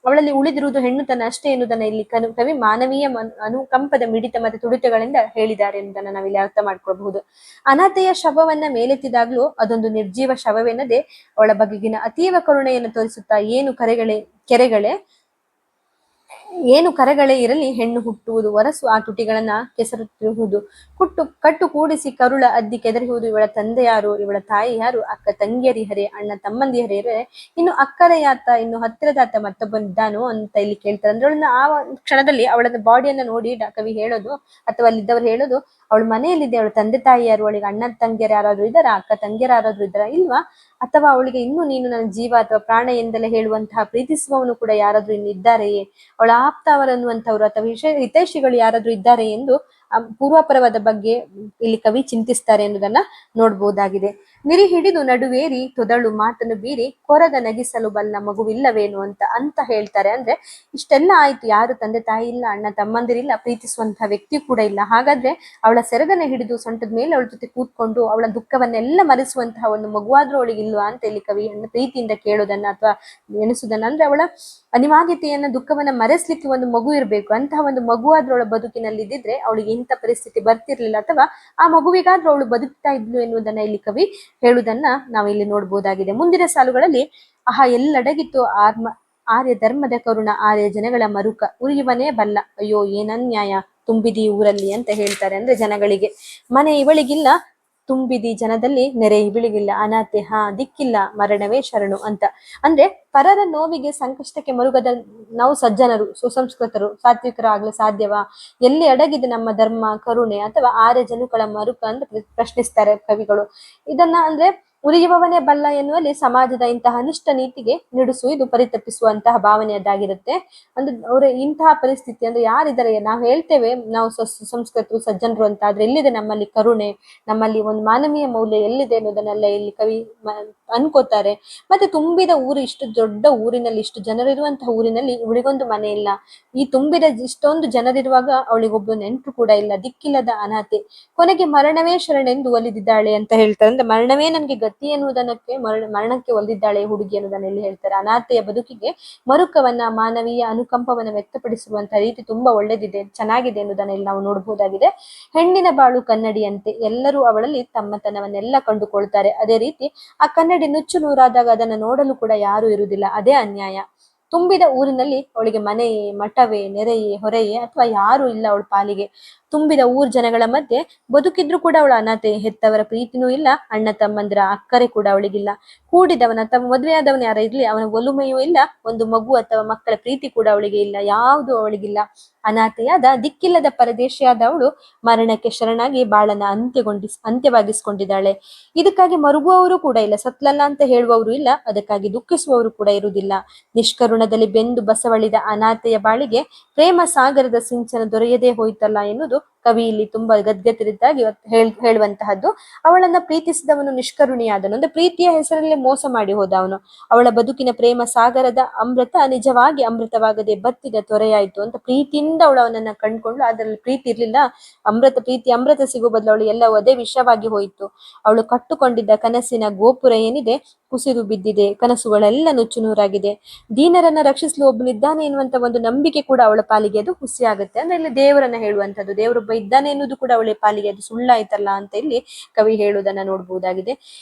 ಅವಳಲ್ಲಿ ಉಳಿದಿರುವುದು ಹೆಣ್ಣುತನ ಅಷ್ಟೇ ಎನ್ನುವುದನ್ನ ಇಲ್ಲಿ ಕವಿ ಮಾನವೀಯ ಅನುಕಂಪದ ಮಿಡಿತ ಮತ್ತು ತುಡಿತಗಳಿಂದ ಹೇಳಿದ್ದಾರೆ ಎನ್ನುವುದನ್ನ ನಾವಿಲ್ಲಿ ಅರ್ಥ ಮಾಡ್ಕೊಳ್ಬಹುದು. ಅನಾಥೆಯ ಶವವನ್ನ ಮೇಲೆತ್ತಿದಾಗ್ಲೂ ಅದೊಂದು ನಿರ್ಜೀವ ಶವವೆನ್ನದೆ ಅವಳ ಬಗೆಗಿನ ಅತೀವ ಕರುಣೆಯನ್ನು ತೋರಿಸುತ್ತಾ ಏನು ಕರೆಗಳೇ ಇರಲಿ ಹೆಣ್ಣು ಹುಟ್ಟುವುದು ಹೊರಸು ಆ ತುಟಿಗಳನ್ನ ಕೆಸರುತ್ತಿರುವುದು, ಕಟ್ಟು ಕೂಡಿಸಿ ಕರುಳ ಅದ್ದಿ ಕೆದರಿಯುವುದು. ಇವಳ ತಂದೆ ಯಾರು, ಇವಳ ತಾಯಿ ಯಾರು, ಅಕ್ಕ ತಂಗಿಯರಿ ಹರೇ, ಅಣ್ಣ ತಮ್ಮಂದಿಯರೇ, ಇನ್ನು ಅಕ್ಕರೆಯಾತ, ಇನ್ನು ಹತ್ತಿರದಾತ ಮತ್ತೊಬ್ಬನಿದ್ದಾನು ಅಂತ ಇಲ್ಲಿ ಕೇಳ್ತಾರೆ. ಅಂದ್ರೆ ಅವಳನ್ನ ಆ ಕ್ಷಣದಲ್ಲಿ ಅವಳ ಬಾಡಿಯನ್ನ ನೋಡಿ ಕವಿ ಹೇಳೋದು ಅಥವಾ ಅಲ್ಲಿದ್ದವ್ರು ಹೇಳೋದು, ಅವಳು ಮನೆಯಲ್ಲಿದೆ, ಅವಳ ತಂದೆ ತಾಯಿ ಯಾರು, ಅವಳಿಗೆ ಅಣ್ಣ ತಂಗಿಯರು ಯಾರಾದ್ರೂ ಇದ್ದಾರಾ, ಅಕ್ಕ ತಂಗಿಯರು ಯಾರಾದ್ರೂ ಇದ್ದಾರಾ, ಇಲ್ವಾ, ಅಥವಾ ಅವಳಿಗೆ ಇನ್ನೂ ನೀನು ನನ್ನ ಜೀವ ಅಥವಾ ಪ್ರಾಣ ಎಂದಲೇ ಹೇಳುವಂತಹ ಪ್ರೀತಿಸುವವನು ಕೂಡ ಯಾರಾದ್ರೂ ಇನ್ನು ಇದ್ದಾರೆಯೇ, ಅವಳ ಆಪ್ತ ಅವರನ್ನುವಂಥವ್ರು ಅಥವಾ ಹಿತೈಷಿಗಳು ಯಾರಾದ್ರೂ ಇದ್ದಾರೆ ಎಂದು ಪೂರ್ವಾಪರವಾದ ಬಗ್ಗೆ ಇಲ್ಲಿ ಕವಿ ಚಿಂತಿಸ್ತಾರೆ ಎನ್ನುವುದನ್ನ ನೋಡ್ಬೋದಾಗಿದೆ. ನಿರಿ ಹಿಡಿದು ನಡುವೇರಿ ತೊದಳು ಮಾತನ್ನು ಬೀರಿ ಕೊರಗ ನಗಿಸಲು ಬಲ್ಲ ಮಗುವಿಲ್ಲವೇನು ಅಂತ ಹೇಳ್ತಾರೆ. ಅಂದ್ರೆ ಇಷ್ಟೆಲ್ಲ ಆಯ್ತು, ಯಾರು ತಂದೆ ತಾಯಿ ಇಲ್ಲ, ಅಣ್ಣ ತಮ್ಮಂದಿರಿಲ್ಲ, ಪ್ರೀತಿಸುವಂತಹ ವ್ಯಕ್ತಿ ಕೂಡ ಇಲ್ಲ, ಹಾಗಾದ್ರೆ ಅವಳ ಸೆರಗನ್ನ ಹಿಡಿದು ಸೊಂಟದ ಮೇಲೆ ಅವಳ ಜೊತೆ ಕೂತ್ಕೊಂಡು ಅವಳ ದುಃಖವನ್ನೆಲ್ಲ ಮರೆಸುವಂತಹ ಒಂದು ಮಗುವಾದ್ರೂ ಅವಳಿಗೆ ಇಲ್ವಾ ಅಂತ ಇಲ್ಲಿ ಕವಿಯನ್ನು ಪ್ರೀತಿಯಿಂದ ಕೇಳೋದನ್ನ ಅಥವಾ ಎನಿಸುದನ್ನ, ಅಂದ್ರೆ ಅವಳ ಅನಿವಾರ್ಯತೆಯನ್ನ ದುಃಖವನ್ನ ಮರೆಸ್ಲಿಕ್ಕೆ ಒಂದು ಮಗು ಇರಬೇಕು, ಅಂತಹ ಒಂದು ಮಗುವಾದ್ರೂ ಅವಳ ಬದುಕಿನಲ್ಲಿ ಇದ್ದಿದ್ರೆ ಅವಳಿಗೆ ಇಂಥ ಪರಿಸ್ಥಿತಿ ಬರ್ತಿರ್ಲಿಲ್ಲ, ಅಥವಾ ಆ ಮಗುವಿಗಾದ್ರೂ ಅವಳು ಬದುಕ್ತಾ ಇದ್ಲು ಎನ್ನುವುದನ್ನ ಇಲ್ಲಿ ಕವಿ ಹೇಳುವುದನ್ನ ನಾವು ಇಲ್ಲಿ ನೋಡ್ಬೋದಾಗಿದೆ. ಮುಂದಿನ ಸಾಲುಗಳಲ್ಲಿ ಎಲ್ಲಡಗಿತ್ತು ಆರ್ಯ ಧರ್ಮದ ಕರುಣ ಆರ್ಯ ಜನಗಳ ಮರುಕ ಉರಿಯುವನೇ ಬಲ್ಲ, ಅಯ್ಯೋ ಏನನ್ಯಾಯ ತುಂಬಿದಿ ಊರಲ್ಲಿ ಅಂತ ಹೇಳ್ತಾರೆ. ಅಂದ್ರೆ ಜನಗಳಿಗೆ ಮನೆ ಇವಳಿಗಿಲ್ಲ, ತುಂಬಿದಿ ಜನದಲ್ಲಿ ನೆರೆ ಇವಳಿಗಿಲ್ಲ, ಅನಾಥೆ ದಿಕ್ಕಿಲ್ಲ, ಮರಣವೇ ಶರಣು ಅಂತ. ಅಂದ್ರೆ ಪರರ ನೋವಿಗೆ ಸಂಕಷ್ಟಕ್ಕೆ ಮರುಗದ ನಾವು ಸಜ್ಜನರು, ಸುಸಂಸ್ಕೃತರು, ಸಾತ್ವಿಕರು ಆಗ್ಲು ಸಾಧ್ಯವಾ? ಎಲ್ಲಿ ಅಡಗಿದೆ ನಮ್ಮ ಧರ್ಮ ಕರುಣೆ ಅಥವಾ ಆರ್ಯ ಜನುಗಳ ಮರುಕ ಅಂತ ಪ್ರಶ್ನಿಸ್ತಾರೆ ಕವಿಗಳು. ಇದನ್ನ ಅಂದ್ರೆ ಉರಿಯುವವನೇ ಬಲ್ಲ ಎನ್ನುವಲ್ಲಿ ಸಮಾಜದ ಇಂತಹ ಅನಿಷ್ಟ ನೀತಿಗೆ ನಿಡುಸುವುದು ಪರಿತಪಿಸುವಂತಹ ಭಾವನೆಯದ್ದಾಗಿರುತ್ತೆ. ಅಂದ್ರೆ ಅವರ ಇಂತಹ ಪರಿಸ್ಥಿತಿ ಅಂದ್ರೆ ಯಾರಿದ್ದಾರೆ, ನಾವು ಹೇಳ್ತೇವೆ ನಾವು ಸುಸಂಸ್ಕೃತರು ಸಜ್ಜನರು ಅಂತ, ಆದ್ರೆ ಎಲ್ಲಿದೆ ನಮ್ಮಲ್ಲಿ ಕರುಣೆ, ನಮ್ಮಲ್ಲಿ ಒಂದು ಮಾನವೀಯ ಮೌಲ್ಯ ಎಲ್ಲಿದೆ ಅನ್ನೋದನ್ನೆಲ್ಲ ಇಲ್ಲಿ ಕವಿ ಅನ್ಕೋತಾರೆ. ಮತ್ತೆ ತುಂಬಿದ ಊರು, ಇಷ್ಟು ದೊಡ್ಡ ಊರಿನಲ್ಲಿ ಇಷ್ಟು ಜನರಿರುವಂತಹ ಊರಿನಲ್ಲಿ ಇವಳಿಗೊಂದು ಮನೆ ಇಲ್ಲ, ಈ ತುಂಬಿದ ಇಷ್ಟೊಂದು ಜನರಿರುವಾಗ ಅವಳಿಗೊಬ್ಬ ನೆಂಟರು ಕೂಡ ಇಲ್ಲ, ದಿಕ್ಕಿಲ್ಲದ ಅನಾಥೆ, ಕೊನೆಗೆ ಮರಣವೇ ಶರಣೆಂದು ಒಲಿದಿದ್ದಾಳೆ ಅಂತ ಹೇಳ್ತಾರೆ. ಅಂದ್ರೆ ಮರಣವೇ ನನ್ಗೆ ಗತಿ ಎನ್ನುವುದನ್ನಕ್ಕೆ ಮರಣಕ್ಕೆ ಒಲಿದಿದ್ದಾಳೆ ಹುಡುಗಿ ಅನ್ನೋದನ್ನ ಇಲ್ಲಿ ಹೇಳ್ತಾರೆ. ಅನಾಥೆಯ ಬದುಕಿಗೆ ಮರುಕವನ್ನ, ಮಾನವೀಯ ಅನುಕಂಪವನ್ನ ವ್ಯಕ್ತಪಡಿಸಿರುವಂತಹ ರೀತಿ ತುಂಬಾ ಒಳ್ಳೆದಿದೆ, ಚೆನ್ನಾಗಿದೆ ಎನ್ನುವುದನ್ನ ಇಲ್ಲಿ ನಾವು ನೋಡಬಹುದಾಗಿದೆ. ಹೆಣ್ಣಿನ ಬಾಳು ಕನ್ನಡಿಯಂತೆ, ಎಲ್ಲರೂ ಅವಳಲ್ಲಿ ತಮ್ಮತನವನ್ನೆಲ್ಲ ಕಂಡುಕೊಳ್ತಾರೆ, ಅದೇ ರೀತಿ ಆ ಕನ್ನಡಿ ನುಚ್ಚು ನೂರಾದಾಗ ಅದನ್ನ ನೋಡಲು ಕೂಡ ಯಾರು ಇರುವುದಿಲ್ಲ, ಅದೇ ಅನ್ಯಾಯ. ತುಂಬಿದ ಊರಿನಲ್ಲಿ ಅವಳಿಗೆ ಮನೆಯೇ, ಮಠವೇ, ನೆರೆಯೇ, ಹೊರೆಯೇ ಅಥವಾ ಯಾರು ಇಲ್ಲ ಅವಳ ಪಾಲಿಗೆ. ತುಂಬಿದ ಊರ್ ಜನಗಳ ಮಧ್ಯೆ ಬದುಕಿದ್ರು ಕೂಡ ಅವಳ ಅನಾಥೆ, ಹೆತ್ತವರ ಪ್ರೀತಿನೂ ಇಲ್ಲ, ಅಣ್ಣ ತಮ್ಮಂದಿರ ಅಕ್ಕರೆ ಕೂಡ ಅವಳಿಗಿಲ್ಲ, ಕೂಡಿದವನ ಅಥವಾ ಮದುವೆಯಾದವನ ಯಾರ ಇರ್ಲಿ ಅವನ ಒಲುಮೆಯೂ ಇಲ್ಲ, ಒಂದು ಮಗು ಅಥವಾ ಮಕ್ಕಳ ಪ್ರೀತಿ ಕೂಡ ಅವಳಿಗೆ ಇಲ್ಲ, ಯಾವುದು ಅವಳಿಗಿಲ್ಲ. ಅನಾಥೆಯಾದ ದಿಕ್ಕಿಲ್ಲದ ಪರದೇಶಿಯಾದ ಅವಳು ಮರಣಕ್ಕೆ ಶರಣಾಗಿ ಬಾಳನ್ನ ಅಂತ್ಯವಾಗಿಸ್ಕೊಂಡಿದ್ದಾಳೆ. ಇದಕ್ಕಾಗಿ ಮರುಗುವವರು ಕೂಡ ಇಲ್ಲ, ಸತ್ಲಲ್ಲ ಅಂತ ಹೇಳುವವರು ಇಲ್ಲ, ಅದಕ್ಕಾಗಿ ದುಃಖಿಸುವವರು ಕೂಡ ಇರುವುದಿಲ್ಲ. ನಿಷ್ಕರುಣದಲ್ಲಿ ಬೆಂದು ಬಸವಳಿದ ಅನಾಥೆಯ ಬಾಳಿಗೆ ಪ್ರೇಮ ಸಾಗರದ ಸಿಂಚನ ದೊರೆಯದೇ ಹೋಯ್ತಲ್ಲ ಎನ್ನುವುದು ಕವಿ ಇಲ್ಲಿ ತುಂಬಾ ಗದ್ಗತಿರಿದ್ದಾಗಿ ಹೇಳುವಂತಹದ್ದು. ಅವಳನ್ನ ಪ್ರೀತಿಸಿದವನು ನಿಷ್ಕರುಣಿಯಾದನು, ಅಂದ್ರೆ ಪ್ರೀತಿಯ ಹೆಸರಲ್ಲಿ ಮೋಸ ಮಾಡಿ ಹೋದ ಅವನು. ಅವಳ ಬದುಕಿನ ಪ್ರೇಮ ಸಾಗರದ ಅಮೃತ ನಿಜವಾಗಿ ಅಮೃತವಾಗದೆ ಬತ್ತಿದ ತೊರೆಯಾಯ್ತು ಅಂತ. ಪ್ರೀತಿಯಿಂದ ಅವಳು ಅವನನ್ನ ಕಂಡ್ಕೊಂಡು ಅದರಲ್ಲಿ ಪ್ರೀತಿ ಇರ್ಲಿಲ್ಲ, ಅಮೃತ ಸಿಗೋ ಬದಲು ಅವಳು ಎಲ್ಲವೂ ಅದೇ ವಿಷವಾಗಿ ಹೋಯಿತು. ಅವಳು ಕಟ್ಟುಕೊಂಡಿದ್ದ ಕನಸಿನ ಗೋಪುರ ಏನಿದೆ ಕುಸಿದು ಬಿದ್ದಿದೆ, ಕನಸುಗಳೆಲ್ಲ ನುಚ್ಚು ನೂರಾಗಿದೆ. ದೀನರನ್ನ ರಕ್ಷಿಸಲು ಒಬ್ಬನಿದ್ದಾನೆ ಎನ್ನುವಂತ ಒಂದು ನಂಬಿಕೆ ಕೂಡ ಅವಳ ಪಾಲಿಗೆ ಅದು ಹುಸಿಯಾಗುತ್ತೆ. ಅಂದ್ರೆ ಇಲ್ಲಿ ದೇವರನ್ನ ಹೇಳುವಂತದ್ದು, ದೇವರೊಬ್ಬ ಇದ್ದಾನೆ ಎನ್ನುವುದು ಕೂಡ ಅವಳ ಪಾಲಿಗೆ ಅದು ಸುಳ್ಳಾಯ್ತಲ್ಲ ಅಂತ ಇಲ್ಲಿ ಕವಿ ಹೇಳುವುದನ್ನ ನೋಡ್ಬಹುದಾಗಿದೆ.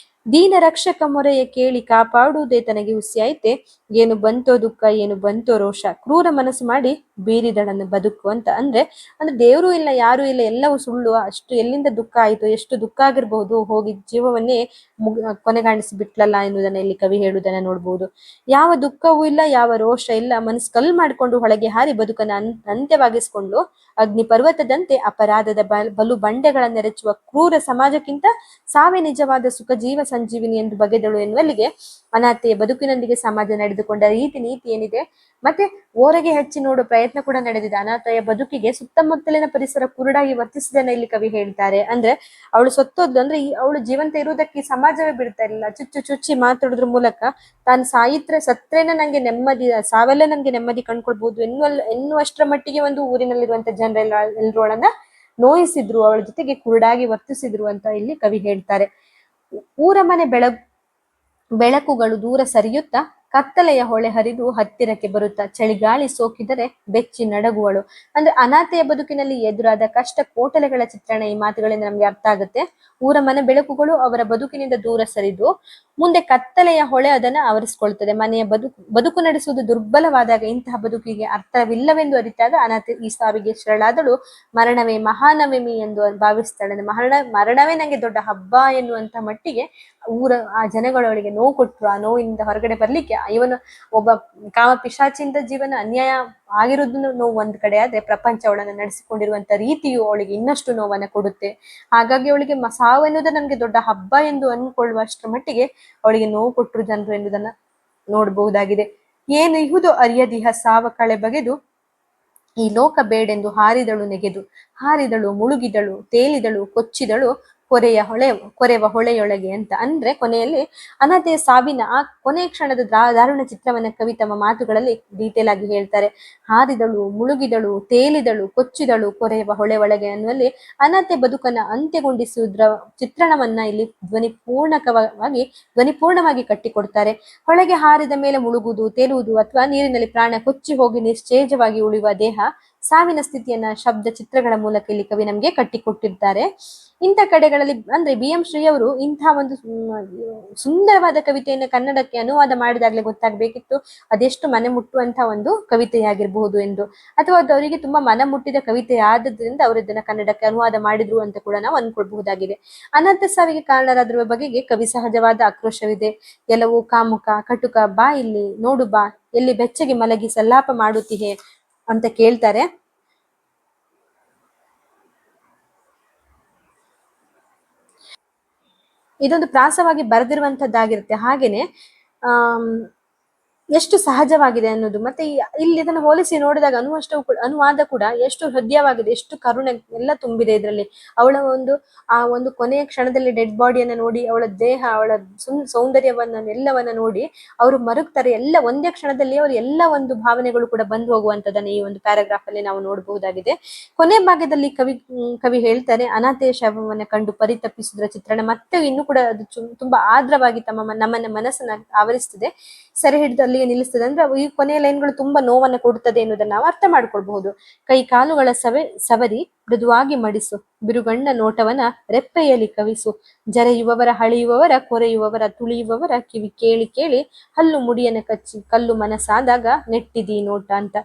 ದೀನ ರಕ್ಷಕ ಮೊರೆಯ ಕೇಳಿ ಕಾಪಾಡುವುದೇ ತನಗೆ ಹುಸಿಯಾಯ್ತೆ, ಏನು ಬಂತೋ ದುಃಖ ಏನು ಬಂತೋ ರೋಷ, ಕ್ರೂರ ಮನಸ್ಸು ಮಾಡಿ ಬೀರಿದಳನ್ನು ಬದುಕು ಅಂತ. ಅಂದ್ರೆ ದೇವರು ಇಲ್ಲ, ಯಾರು ಇಲ್ಲ, ಎಲ್ಲವೂ ಸುಳ್ಳು, ಅಷ್ಟು ಎಲ್ಲಿಂದ ದುಃಖ ಆಯ್ತು, ಎಷ್ಟು ದುಃಖ ಆಗಿರ್ಬಹುದು, ಹೋಗಿ ಜೀವವನ್ನೇ ಕೊನೆಗಾಣಿಸಿ ಬಿಟ್ಲಲ್ಲ ಎನ್ನುವುದನ್ನ ಇಲ್ಲಿ ಕವಿ ಹೇಳುವುದನ್ನ ನೋಡ್ಬಹುದು. ಯಾವ ದುಃಖವೂ ಇಲ್ಲ, ಯಾವ ರೋಷ ಇಲ್ಲ, ಮನಸ್ಸು ಕಲ್ಲು ಮಾಡಿಕೊಂಡು ಹೊಳಗೆ ಹಾರಿ ಬದುಕನ್ನ ಅಂತ್ಯವಾಗಿಸ್ಕೊಂಡು ಅಗ್ನಿ ಪರ್ವತದಂತೆ ಅಪರಾಧದ ಬಲು ಬಂಡೆಗಳ ನೆರೆಚುವ ಕ್ರೂರ ಸಮಾಜಕ್ಕಿಂತ ಸಾವೇ ನಿಜವಾದ ಸುಖ, ಜೀವ ಸಂಜೀವಿನಿ ಎಂದು ಬಗೆದಳು ಎನ್ನುವಲ್ಲಿಗೆ ಅನಾಥೆಯ ಬದುಕಿನೊಂದಿಗೆ ಸಮಾಜ ನಡೆದುಕೊಂಡ ರೀತಿ ನೀತಿ ಏನಿದೆ ಮತ್ತೆ ಓರೆಗೆ ಹಚ್ಚಿ ನೋಡುವ ಪ್ರಯತ್ನ ಕೂಡ ನಡೆದಿದೆ. ಅನಾಥೆಯ ಬದುಕಿಗೆ ಸುತ್ತಮುತ್ತಲಿನ ಪರಿಸರ ಕುರುಡಾಗಿ ವರ್ತಿಸಿದನ್ನ ಇಲ್ಲಿ ಕವಿ ಹೇಳ್ತಾರೆ. ಅಂದ್ರೆ ಅವಳು ಸತ್ತೋದ್ಲು ಅಂದ್ರೆ ಅವಳು ಜೀವಂತ ಇರುವುದಕ್ಕೆ ಸಮಾಜವೇ ಬಿಡ್ತಾ ಇರಲಿಲ್ಲ, ಚುಚ್ಚಿ ಮಾತಾಡೋದ್ರ ಮೂಲಕ ತಾನು ಸತ್ರೇನ ನಂಗೆ ನೆಮ್ಮದಿ, ಸಾವೆಲ್ಲ ನನ್ಗೆ ನೆಮ್ಮದಿ ಕಂಡ್ಕೊಳ್ಬಹುದು ಎನ್ನುವಷ್ಟರ ಮಟ್ಟಿಗೆ ಒಂದು ಊರಿನಲ್ಲಿರುವಂತ ಜನರೆಲ್ಲ ಎಲ್ರು ಅವಳನ್ನ ನೋಯಿಸಿದ್ರು, ಅವಳ ಜೊತೆಗೆ ಕುರುಡಾಗಿ ವರ್ತಿಸಿದ್ರು ಅಂತ ಇಲ್ಲಿ ಕವಿ ಹೇಳ್ತಾರೆ. ಊರ ಮನೆ ಬೆಳಕುಗಳು ದೂರ ಸರಿಯುತ್ತಾ ಕತ್ತಲೆಯ ಹೊಳೆ ಹರಿದು ಹತ್ತಿರಕ್ಕೆ ಬರುತ್ತಾ ಚಳಿಗಾಳಿ ಸೋಕಿದರೆ ಬೆಚ್ಚಿ ನಡಗುವಳು. ಅಂದ್ರೆ ಅನಾಥೆಯ ಬದುಕಿನಲ್ಲಿ ಎದುರಾದ ಕಷ್ಟ ಕೋಟಲೆಗಳ ಚಿತ್ರಣ ಈ ಮಾತುಗಳಿಂದ ನಮ್ಗೆ ಅರ್ಥ ಆಗುತ್ತೆ. ಊರ ಮನೆ ಬೆಳಕುಗಳು ಅವರ ಬದುಕಿನಿಂದ ದೂರ ಸರಿದು ಮುಂದೆ ಕತ್ತಲೆಯ ಹೊಳೆ ಅದನ್ನ ಆವರಿಸಿಕೊಳ್ತದೆ. ಮನೆಯ ಬದುಕು ನಡೆಸುವುದು ದುರ್ಬಲವಾದಾಗ, ಇಂತಹ ಬದುಕಿಗೆ ಅರ್ಥವಿಲ್ಲವೆಂದು ಅರಿತಾಗ ಅನಾಥೆ ಈ ಸಾವಿಗೆ ಶರಣಾದಳು. ಮರಣವೇ ಮಹಾನವಮಿ ಎಂದು ಭಾವಿಸ್ತಾಳೆ. ಮರಣವೇ ನಂಗೆ ದೊಡ್ಡ ಹಬ್ಬ ಎನ್ನುವಂತ ಮಟ್ಟಿಗೆ ಆ ಜನಗಳು ಅವಳಿಗೆ ನೋವು ಕೊಟ್ರು. ಆ ನೋವಿನಿಂದ ಹೊರಗಡೆ ಬರ್ಲಿಕ್ಕೆ ಇವನು ಒಬ್ಬ ಕಾಮ ಪಿಶಾಚಿಯಿಂದ ಜೀವನ ಅನ್ಯಾಯ ಆಗಿರೋದನ್ನು ನೋವು ಒಂದ್ ಕಡೆ ಆದ್ರೆ, ಪ್ರಪಂಚ ಅವಳನ್ನ ನಡೆಸಿಕೊಂಡಿರುವಂತ ರೀತಿಯು ಅವಳಿಗೆ ಇನ್ನಷ್ಟು ನೋವನ್ನ ಕೊಡುತ್ತೆ. ಹಾಗಾಗಿ ಅವಳಿಗೆ ಸಾವು ಎನ್ನುವುದೇ ನಮ್ಗೆ ದೊಡ್ಡ ಹಬ್ಬ ಎಂದು ಅನ್ಕೊಳ್ಳುವಷ್ಟರ ಮಟ್ಟಿಗೆ ಅವಳಿಗೆ ನೋವು ಕೊಟ್ಟರು ಜನರು ಎನ್ನುವುದನ್ನ ನೋಡಬಹುದಾಗಿದೆ. ಏನು ಇಹುದು ಅರಿಯದಿಹ ಸಾವ ಕಳೆ ಬಗೆದು ಈ ಲೋಕ ಬೇಡೆಂದು ಹಾರಿದಳು ನೆಗೆದು, ಹಾರಿದಳು ಮುಳುಗಿದಳು ತೇಲಿದಳು ಕೊಚ್ಚಿದಳು ಕೊರೆವ ಹೊಳೆಯೊಳಗೆ ಅಂತ. ಅಂದ್ರೆ ಕೊನೆಯಲ್ಲಿ ಅನಾಥೆಯ ಸಾವಿನ ಆ ಕೊನೆಯ ಕ್ಷಣದ ದಾರುಣ ಚಿತ್ರವನ್ನ ಕವಿ ತಮ್ಮ ಮಾತುಗಳಲ್ಲಿ ಡೀಟೇಲ್ ಆಗಿ ಹೇಳ್ತಾರೆ. ಹಾರಿದಳು ಮುಳುಗಿದಳು ತೇಲಿದಳು ಕೊಚ್ಚಿದಳು ಕೊರೆಯುವ ಹೊಳೆ ಒಳಗೆ ಅನ್ನುವಲ್ಲಿ ಅನಾಥೆ ಬದುಕನ್ನ ಅಂತ್ಯಗೊಂಡಿಸುವುದರ ಚಿತ್ರಣವನ್ನ ಇಲ್ಲಿ ಧ್ವನಿಪೂರ್ಣವಾಗಿ ಕಟ್ಟಿಕೊಡ್ತಾರೆ. ಹೊಳೆಗೆ ಹಾರಿದ ಮೇಲೆ ಮುಳುಗುವುದು ತೇಲುವುದು ಅಥವಾ ನೀರಿನಲ್ಲಿ ಪ್ರಾಣ ಕೊಚ್ಚಿ ಹೋಗಿ ನಿಶ್ಚೇಜವಾಗಿ ಉಳಿಯುವ ದೇಹ ಸಾವಿನ ಸ್ಥಿತಿಯನ್ನ ಶಬ್ದ ಚಿತ್ರಗಳ ಮೂಲಕ ಇಲ್ಲಿ ಕವಿ ನಮ್ಗೆ ಕಟ್ಟಿಕೊಟ್ಟಿರ್ತಾರೆ. ಇಂಥ ಕಡೆಗಳಲ್ಲಿ ಅಂದ್ರೆ BM ಶ್ರೀ ಅವರು ಇಂತಹ ಒಂದು ಸುಂದರವಾದ ಕವಿತೆಯನ್ನು ಕನ್ನಡಕ್ಕೆ ಅನುವಾದ ಮಾಡಿದಾಗ್ಲೇ ಗೊತ್ತಾಗ್ಬೇಕಿತ್ತು ಅದೆಷ್ಟು ಮನೆ ಮುಟ್ಟುವಂತಹ ಒಂದು ಕವಿತೆಯಾಗಿರಬಹುದು ಎಂದು, ಅಥವಾ ಅದು ಅವರಿಗೆ ತುಂಬಾ ಮನ ಮುಟ್ಟಿದ ಕವಿತೆ ಆದದ್ರಿಂದ ಅವರು ಇದನ್ನ ಕನ್ನಡಕ್ಕೆ ಅನುವಾದ ಮಾಡಿದ್ರು ಅಂತ ಕೂಡ ನಾವು ಅನ್ಕೊಳ್ಬಹುದಾಗಿದೆ. ಅನಾಥ ಸಾವಿಗೆ ಕಾರಣರಾದಿರುವ ಬಗೆಗೆ ಕವಿ ಸಹಜವಾದ ಆಕ್ರೋಶವಿದೆ. ಎಲ್ಲವೂ ಕಾಮುಕ ಕಟುಕ, ಬಾ ಇಲ್ಲಿ ನೋಡು ಬಾ, ಎಲ್ಲಿ ಬೆಚ್ಚಗೆ ಮಲಗಿ ಸಲ್ಲಾಪ ಮಾಡುತ್ತೀಹೆ ಅಂತ ಕೇಳ್ತಾರೆ. ಇದೊಂದು ಪ್ರಾಸವಾಗಿ ಬರೆದಿರುವಂತದ್ದಾಗಿರುತ್ತೆ. ಹಾಗೇನೆ ಎಷ್ಟು ಸಹಜವಾಗಿದೆ ಅನ್ನೋದು, ಮತ್ತೆ ಇಲ್ಲಿ ಇದನ್ನು ಹೋಲಿಸಿ ನೋಡಿದಾಗ ಅನುವಾದ ಕೂಡ ಎಷ್ಟು ಹೃದಯವಾಗಿದೆ, ಎಷ್ಟು ಕರುಣೆ ಎಲ್ಲ ತುಂಬಿದೆ ಇದರಲ್ಲಿ. ಅವಳ ಒಂದು ಕೊನೆಯ ಕ್ಷಣದಲ್ಲಿ ಡೆಡ್ ಬಾಡಿಯನ್ನ ನೋಡಿ, ಅವಳ ದೇಹ, ಅವಳ ಸೌಂದರ್ಯವನ್ನೆಲ್ಲವನ್ನ ನೋಡಿ ಅವರು ಮರುಗ್ತಾರೆ. ಎಲ್ಲ ಒಂದೇ ಕ್ಷಣದಲ್ಲಿ ಅವರು ಎಲ್ಲ ಒಂದು ಭಾವನೆಗಳು ಕೂಡ ಬಂದು ಹೋಗುವಂತದನ್ನ ಈ ಒಂದು ಪ್ಯಾರಾಗ್ರಾಫ್ ಅಲ್ಲಿ ನಾವು ನೋಡಬಹುದಾಗಿದೆ. ಕೊನೆ ಭಾಗದಲ್ಲಿ ಕವಿ ಹೇಳ್ತಾರೆ, ಅನಾಥೆಯ ಶವವನ್ನ ಕಂಡು ಪರಿತಪ್ಪಿಸುವುದರ ಚಿತ್ರಣ ಮತ್ತೆ ಇನ್ನೂ ಕೂಡ ಅದು ತುಂಬಾ ಆರ್ದ್ರವಾಗಿ ನಮ್ಮನ್ನ ಮನಸ್ಸನ್ನ ಆವರಿಸ್ತದೆ, ಸೆರೆ ಹಿಡಿದು ಅಲ್ಲಿಗೆ ನಿಲ್ಲಿಸ್ತದೆ. ಅಂದ್ರೆ ಈ ಕೊನೆಯ ಲೈನ್ಗಳು ತುಂಬಾ ನೋವನ್ನ ಕೊಡುತ್ತದೆ ಎನ್ನುವುದನ್ನ ನಾವು ಅರ್ಥ ಮಾಡ್ಕೊಳ್ಬಹುದು. ಕೈ ಕಾಲುಗಳ ಸವರಿ ಮೃದುವಾಗಿ ಮಡಿಸು, ಬಿರುಗಣ್ಣ ನೋಟವನ ರೆಪ್ಪೆಯಲ್ಲಿ ಕವಿಸು, ಜರೆಯುವವರ ಹಳಿಯುವವರ ಕೊರೆಯುವವರ ತುಳಿಯುವವರ ಕಿವಿ ಕೇಳಿ ಕೇಳಿ ಹಲ್ಲು ಮುಡಿಯನ್ನ ಕಚ್ಚಿ ಕಲ್ಲು ಮನಸ್ಸಾದಾಗ ನೆಟ್ಟಿದಿ ನೋಟ ಅಂತ.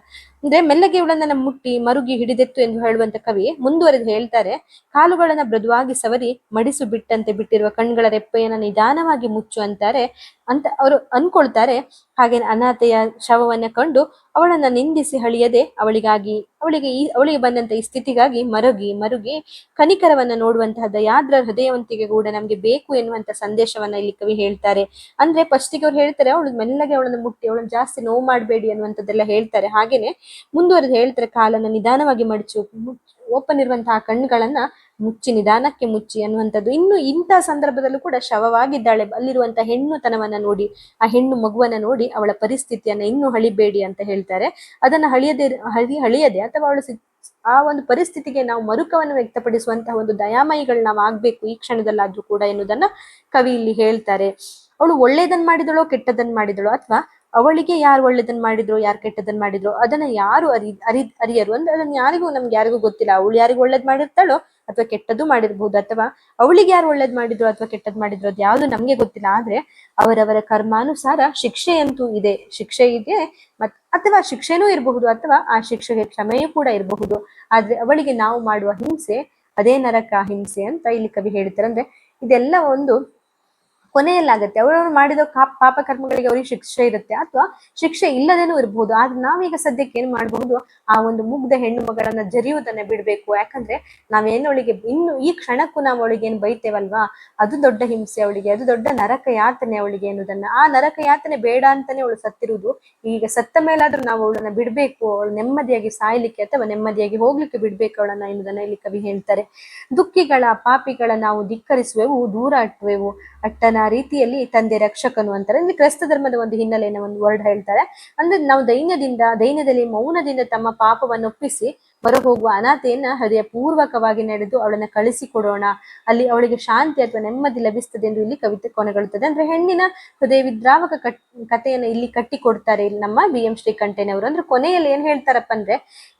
ಅಂದ್ರೆ ಮೆಲ್ಲಗೆ ಇವಳನ್ನ ಮುಟ್ಟಿ ಮರುಗಿ ಹಿಡಿದೆತ್ತು ಎಂದು ಹೇಳುವಂತ ಕವಿ ಮುಂದುವರೆದು ಹೇಳ್ತಾರೆ, ಕಾಲುಗಳನ್ನ ಮೃದುವಾಗಿ ಸವರಿ ಮಡಿಸು ಬಿಟ್ಟಂತೆ ಬಿಟ್ಟಿರುವ ಕಣ್ಗಳ ರೆಪ್ಪೆಯನ್ನ ನಿಧಾನವಾಗಿ ಮುಚ್ಚು ಅಂತಾರೆ ಅಂತ ಅವರು ಅನ್ಕೊಳ್ತಾರೆ. ಹಾಗೆ ಅನಾಥೆಯ ಶವವನ್ನ ಕಂಡು ಅವಳನ್ನ ನಿಂದಿಸಿ ಹಳಿಯದೆ ಅವಳಿಗೆ ಬಂದಂತ ಈ ಸ್ಥಿತಿಗಾಗಿ ಮರುಗಿ ಕನಿಕರವನ್ನ ನೋಡುವಂತಹ ದಯಾದ್ರ ಹೃದಯವಂತಿಗೆ ಕೂಡ ನಮ್ಗೆ ಬೇಕು ಎನ್ನುವಂತ ಸಂದೇಶವನ್ನ ಇಲ್ಲಿ ಕವಿ ಹೇಳ್ತಾರೆ. ಅಂದ್ರೆ ಫಸ್ಟಿಗೆ ಅವ್ರು ಹೇಳ್ತಾರೆ ಅವಳು ಮೆಲ್ಲಗೆ ಅವಳನ್ನ ಮುಟ್ಟಿ ಅವಳನ್ನ ಜಾಸ್ತಿ ನೋವು ಮಾಡಬೇಡಿ ಅನ್ನುವಂಥದ್ದೆಲ್ಲ ಹೇಳ್ತಾರೆ. ಹಾಗೇನೆ ಮುಂದುವರೆದು ಹೇಳ್ತಾರೆ, ಕಾಲನ್ನ ನಿಧಾನವಾಗಿ ಮಡಚು, ಓಪನ್ ಇರುವಂತಹ ಕಣ್ಣುಗಳನ್ನ ಮುಚ್ಚಿ ನಿಧಾನಕ್ಕೆ ಮುಚ್ಚಿ ಅನ್ನುವಂಥದ್ದು. ಇನ್ನು ಇಂಥ ಸಂದರ್ಭದಲ್ಲೂ ಕೂಡ ಶವವಾಗಿದ್ದಾಳೆ, ಅಲ್ಲಿರುವಂತಹ ಹೆಣ್ಣುತನವನ್ನ ನೋಡಿ, ಆ ಹೆಣ್ಣು ಮಗುವನ್ನ ನೋಡಿ ಅವಳ ಪರಿಸ್ಥಿತಿಯನ್ನ ಇನ್ನೂ ಹಳಿಬೇಡಿ ಅಂತ ಹೇಳ್ತಾರೆ. ಅದನ್ನ ಹಳಿಯದೆ ಅಥವಾ ಅವಳು ಆ ಒಂದು ಪರಿಸ್ಥಿತಿಗೆ ನಾವು ಮರುಕವನ್ನು ವ್ಯಕ್ತಪಡಿಸುವಂತಹ ಒಂದು ದಯಾಮಯಿಗಳು ನಾವು ಆಗ್ಬೇಕು ಈ ಕ್ಷಣದಲ್ಲಾದ್ರೂ ಕೂಡ ಎನ್ನುವುದನ್ನ ಕವಿ ಇಲ್ಲಿ ಹೇಳ್ತಾರೆ. ಅವಳು ಒಳ್ಳೇದನ್ ಮಾಡಿದಳೋ ಕೆಟ್ಟದನ್ ಮಾಡಿದಳೋ, ಅಥವಾ ಅವಳಿಗೆ ಯಾರು ಒಳ್ಳೇದನ್ ಮಾಡಿದ್ರು ಯಾರು ಕೆಟ್ಟದನ್ ಮಾಡಿದ್ರು ಅದನ್ನ ಯಾರು ಅರಿಯರು ಅಂದ್ರೆ ಅದನ್ನ ನಮ್ಗೆ ಯಾರಿಗೂ ಗೊತ್ತಿಲ್ಲ. ಅವಳು ಯಾರಿಗೂ ಒಳ್ಳೇದ್ ಮಾಡಿರ್ತಾಳೋ ಅಥವಾ ಕೆಟ್ಟದ್ದು ಮಾಡಿರ್ಬಹುದು, ಅಥವಾ ಅವಳಿಗೆ ಯಾರು ಒಳ್ಳೇದ್ ಮಾಡಿದ್ರು ಅಥವಾ ಕೆಟ್ಟದ್ ಮಾಡಿದ್ರು ಅದು ಯಾವ್ದು ನಮ್ಗೆ ಗೊತ್ತಿಲ್ಲ. ಆದ್ರೆ ಅವರವರ ಕರ್ಮಾನುಸಾರ ಶಿಕ್ಷೆಯಂತೂ ಇದೆ, ಶಿಕ್ಷೆ ಇದೆ ಅಥವಾ ಶಿಕ್ಷೆನೂ ಇರಬಹುದು, ಅಥವಾ ಆ ಶಿಕ್ಷೆಗೆ ಕ್ಷಮೆಯೂ ಕೂಡ ಇರಬಹುದು. ಆದ್ರೆ ಅವಳಿಗೆ ನಾವು ಮಾಡುವ ಹಿಂಸೆ ಅದೇ ನರಕ ಹಿಂಸೆ ಅಂತ ಇಲ್ಲಿ ಕವಿ ಹೇಳ್ತಾರೆ. ಅಂದ್ರೆ ಇದೆಲ್ಲ ಒಂದು ಕೊನೆಯಲ್ಲಾಗತ್ತೆ. ಅವರವರು ಮಾಡಿದ ಪಾಪ ಕರ್ಮಗಳಿಗೆ ಅವ್ರಿಗೆ ಶಿಕ್ಷೆ ಇರುತ್ತೆ, ಅಥವಾ ಶಿಕ್ಷೆ ಇಲ್ಲದೇನೂ ಇರಬಹುದು. ಆದ್ರೆ ನಾವೀಗ ಸದ್ಯಕ್ಕೆ ಏನ್ ಮಾಡಬಹುದು, ಆ ಒಂದು ಮುಗ್ಧ ಹೆಣ್ಣು ಮಗಳನ್ನ ಜರಿಯುವುದನ್ನ ಬಿಡ್ಬೇಕು. ಯಾಕಂದ್ರೆ ನಾವೇನವಳಿಗೆ ಇನ್ನು ಈ ಕ್ಷಣಕ್ಕೂ ನಾವು ಅವಳಿಗೆ ಏನ್ ಬೈತೇವಲ್ವಾ, ಅದು ದೊಡ್ಡ ಹಿಂಸೆ ಅವಳಿಗೆ, ಅದು ದೊಡ್ಡ ನರಕ ಯಾತನೆ ಅವಳಿಗೆ ಎನ್ನುವುದನ್ನ, ಆ ನರಕ ಯಾತನೆ ಬೇಡ ಅಂತಾನೆ ಅವಳು ಸತ್ತಿರುವುದು. ಈಗ ಸತ್ತ ಮೇಲಾದ್ರೂ ನಾವು ಅವಳನ್ನ ಬಿಡ್ಬೇಕು, ಅವಳು ನೆಮ್ಮದಿಯಾಗಿ ಸಾಯ್ಲಿಕ್ಕೆ ಅಥವಾ ನೆಮ್ಮದಿಯಾಗಿ ಹೋಗ್ಲಿಕ್ಕೆ ಬಿಡ್ಬೇಕು ಅವಳನ್ನ ಎನ್ನುವುದನ್ನ ಇಲ್ಲಿ ಕವಿ ಹೇಳ್ತಾರೆ. ದುಃಖಿಗಳ ಪಾಪಿಗಳ ನಾವು ಧಿಕ್ಕರಿಸುವೆವು, ದೂರ ಅಟ್ಟುವೆವು, ಅಟ್ಟನ ರೀತಿಯಲ್ಲಿ ತಂದೆ ರಕ್ಷಕನು ಅಂತಾರೆ. ಅಂದ್ರೆ ಕ್ರೈಸ್ತ ಧರ್ಮದ ಒಂದು ಹಿನ್ನೆಲೆಯನ್ನು ಒಂದು ವರ್ಡ್ ಹೇಳ್ತಾರೆ. ಅಂದ್ರೆ ನಾವು ದೈನ್ಯದಲ್ಲಿ ಮೌನದಿಂದ ತಮ್ಮ ಪಾಪವನ್ನು ಒಪ್ಪಿಸಿ ಹೊರಹೋಗುವ ಅನಾಥೆಯನ್ನ ಹೃದಯ ಪೂರ್ವಕವಾಗಿ ನಡೆದು ಅವಳನ್ನ ಕಳಿಸಿಕೊಡೋಣ, ಅಲ್ಲಿ ಅವಳಿಗೆ ಶಾಂತಿ ಅಥವಾ ನೆಮ್ಮದಿ ಲಭಿಸ್ತದೆ ಎಂದು ಇಲ್ಲಿ ಕವಿತೆ ಕೊನೆಗೊಳ್ಳುತ್ತದೆ. ಅಂದ್ರೆ ಹೆಣ್ಣಿನ ಹೃದಯ ವಿದ್ರಾವಕ ಕಥೆಯನ್ನ ಇಲ್ಲಿ ಕಟ್ಟಿಕೊಡ್ತಾರೆ ಇಲ್ಲಿ ನಮ್ಮ BM ಶ್ರೀಕಂಠಯ್ಯನವರು. ಅಂದ್ರೆ ಕೊನೆಯಲ್ಲಿ ಏನ್ ಹೇಳ್ತಾರಪ್ಪ ಅಂದ್ರೆ,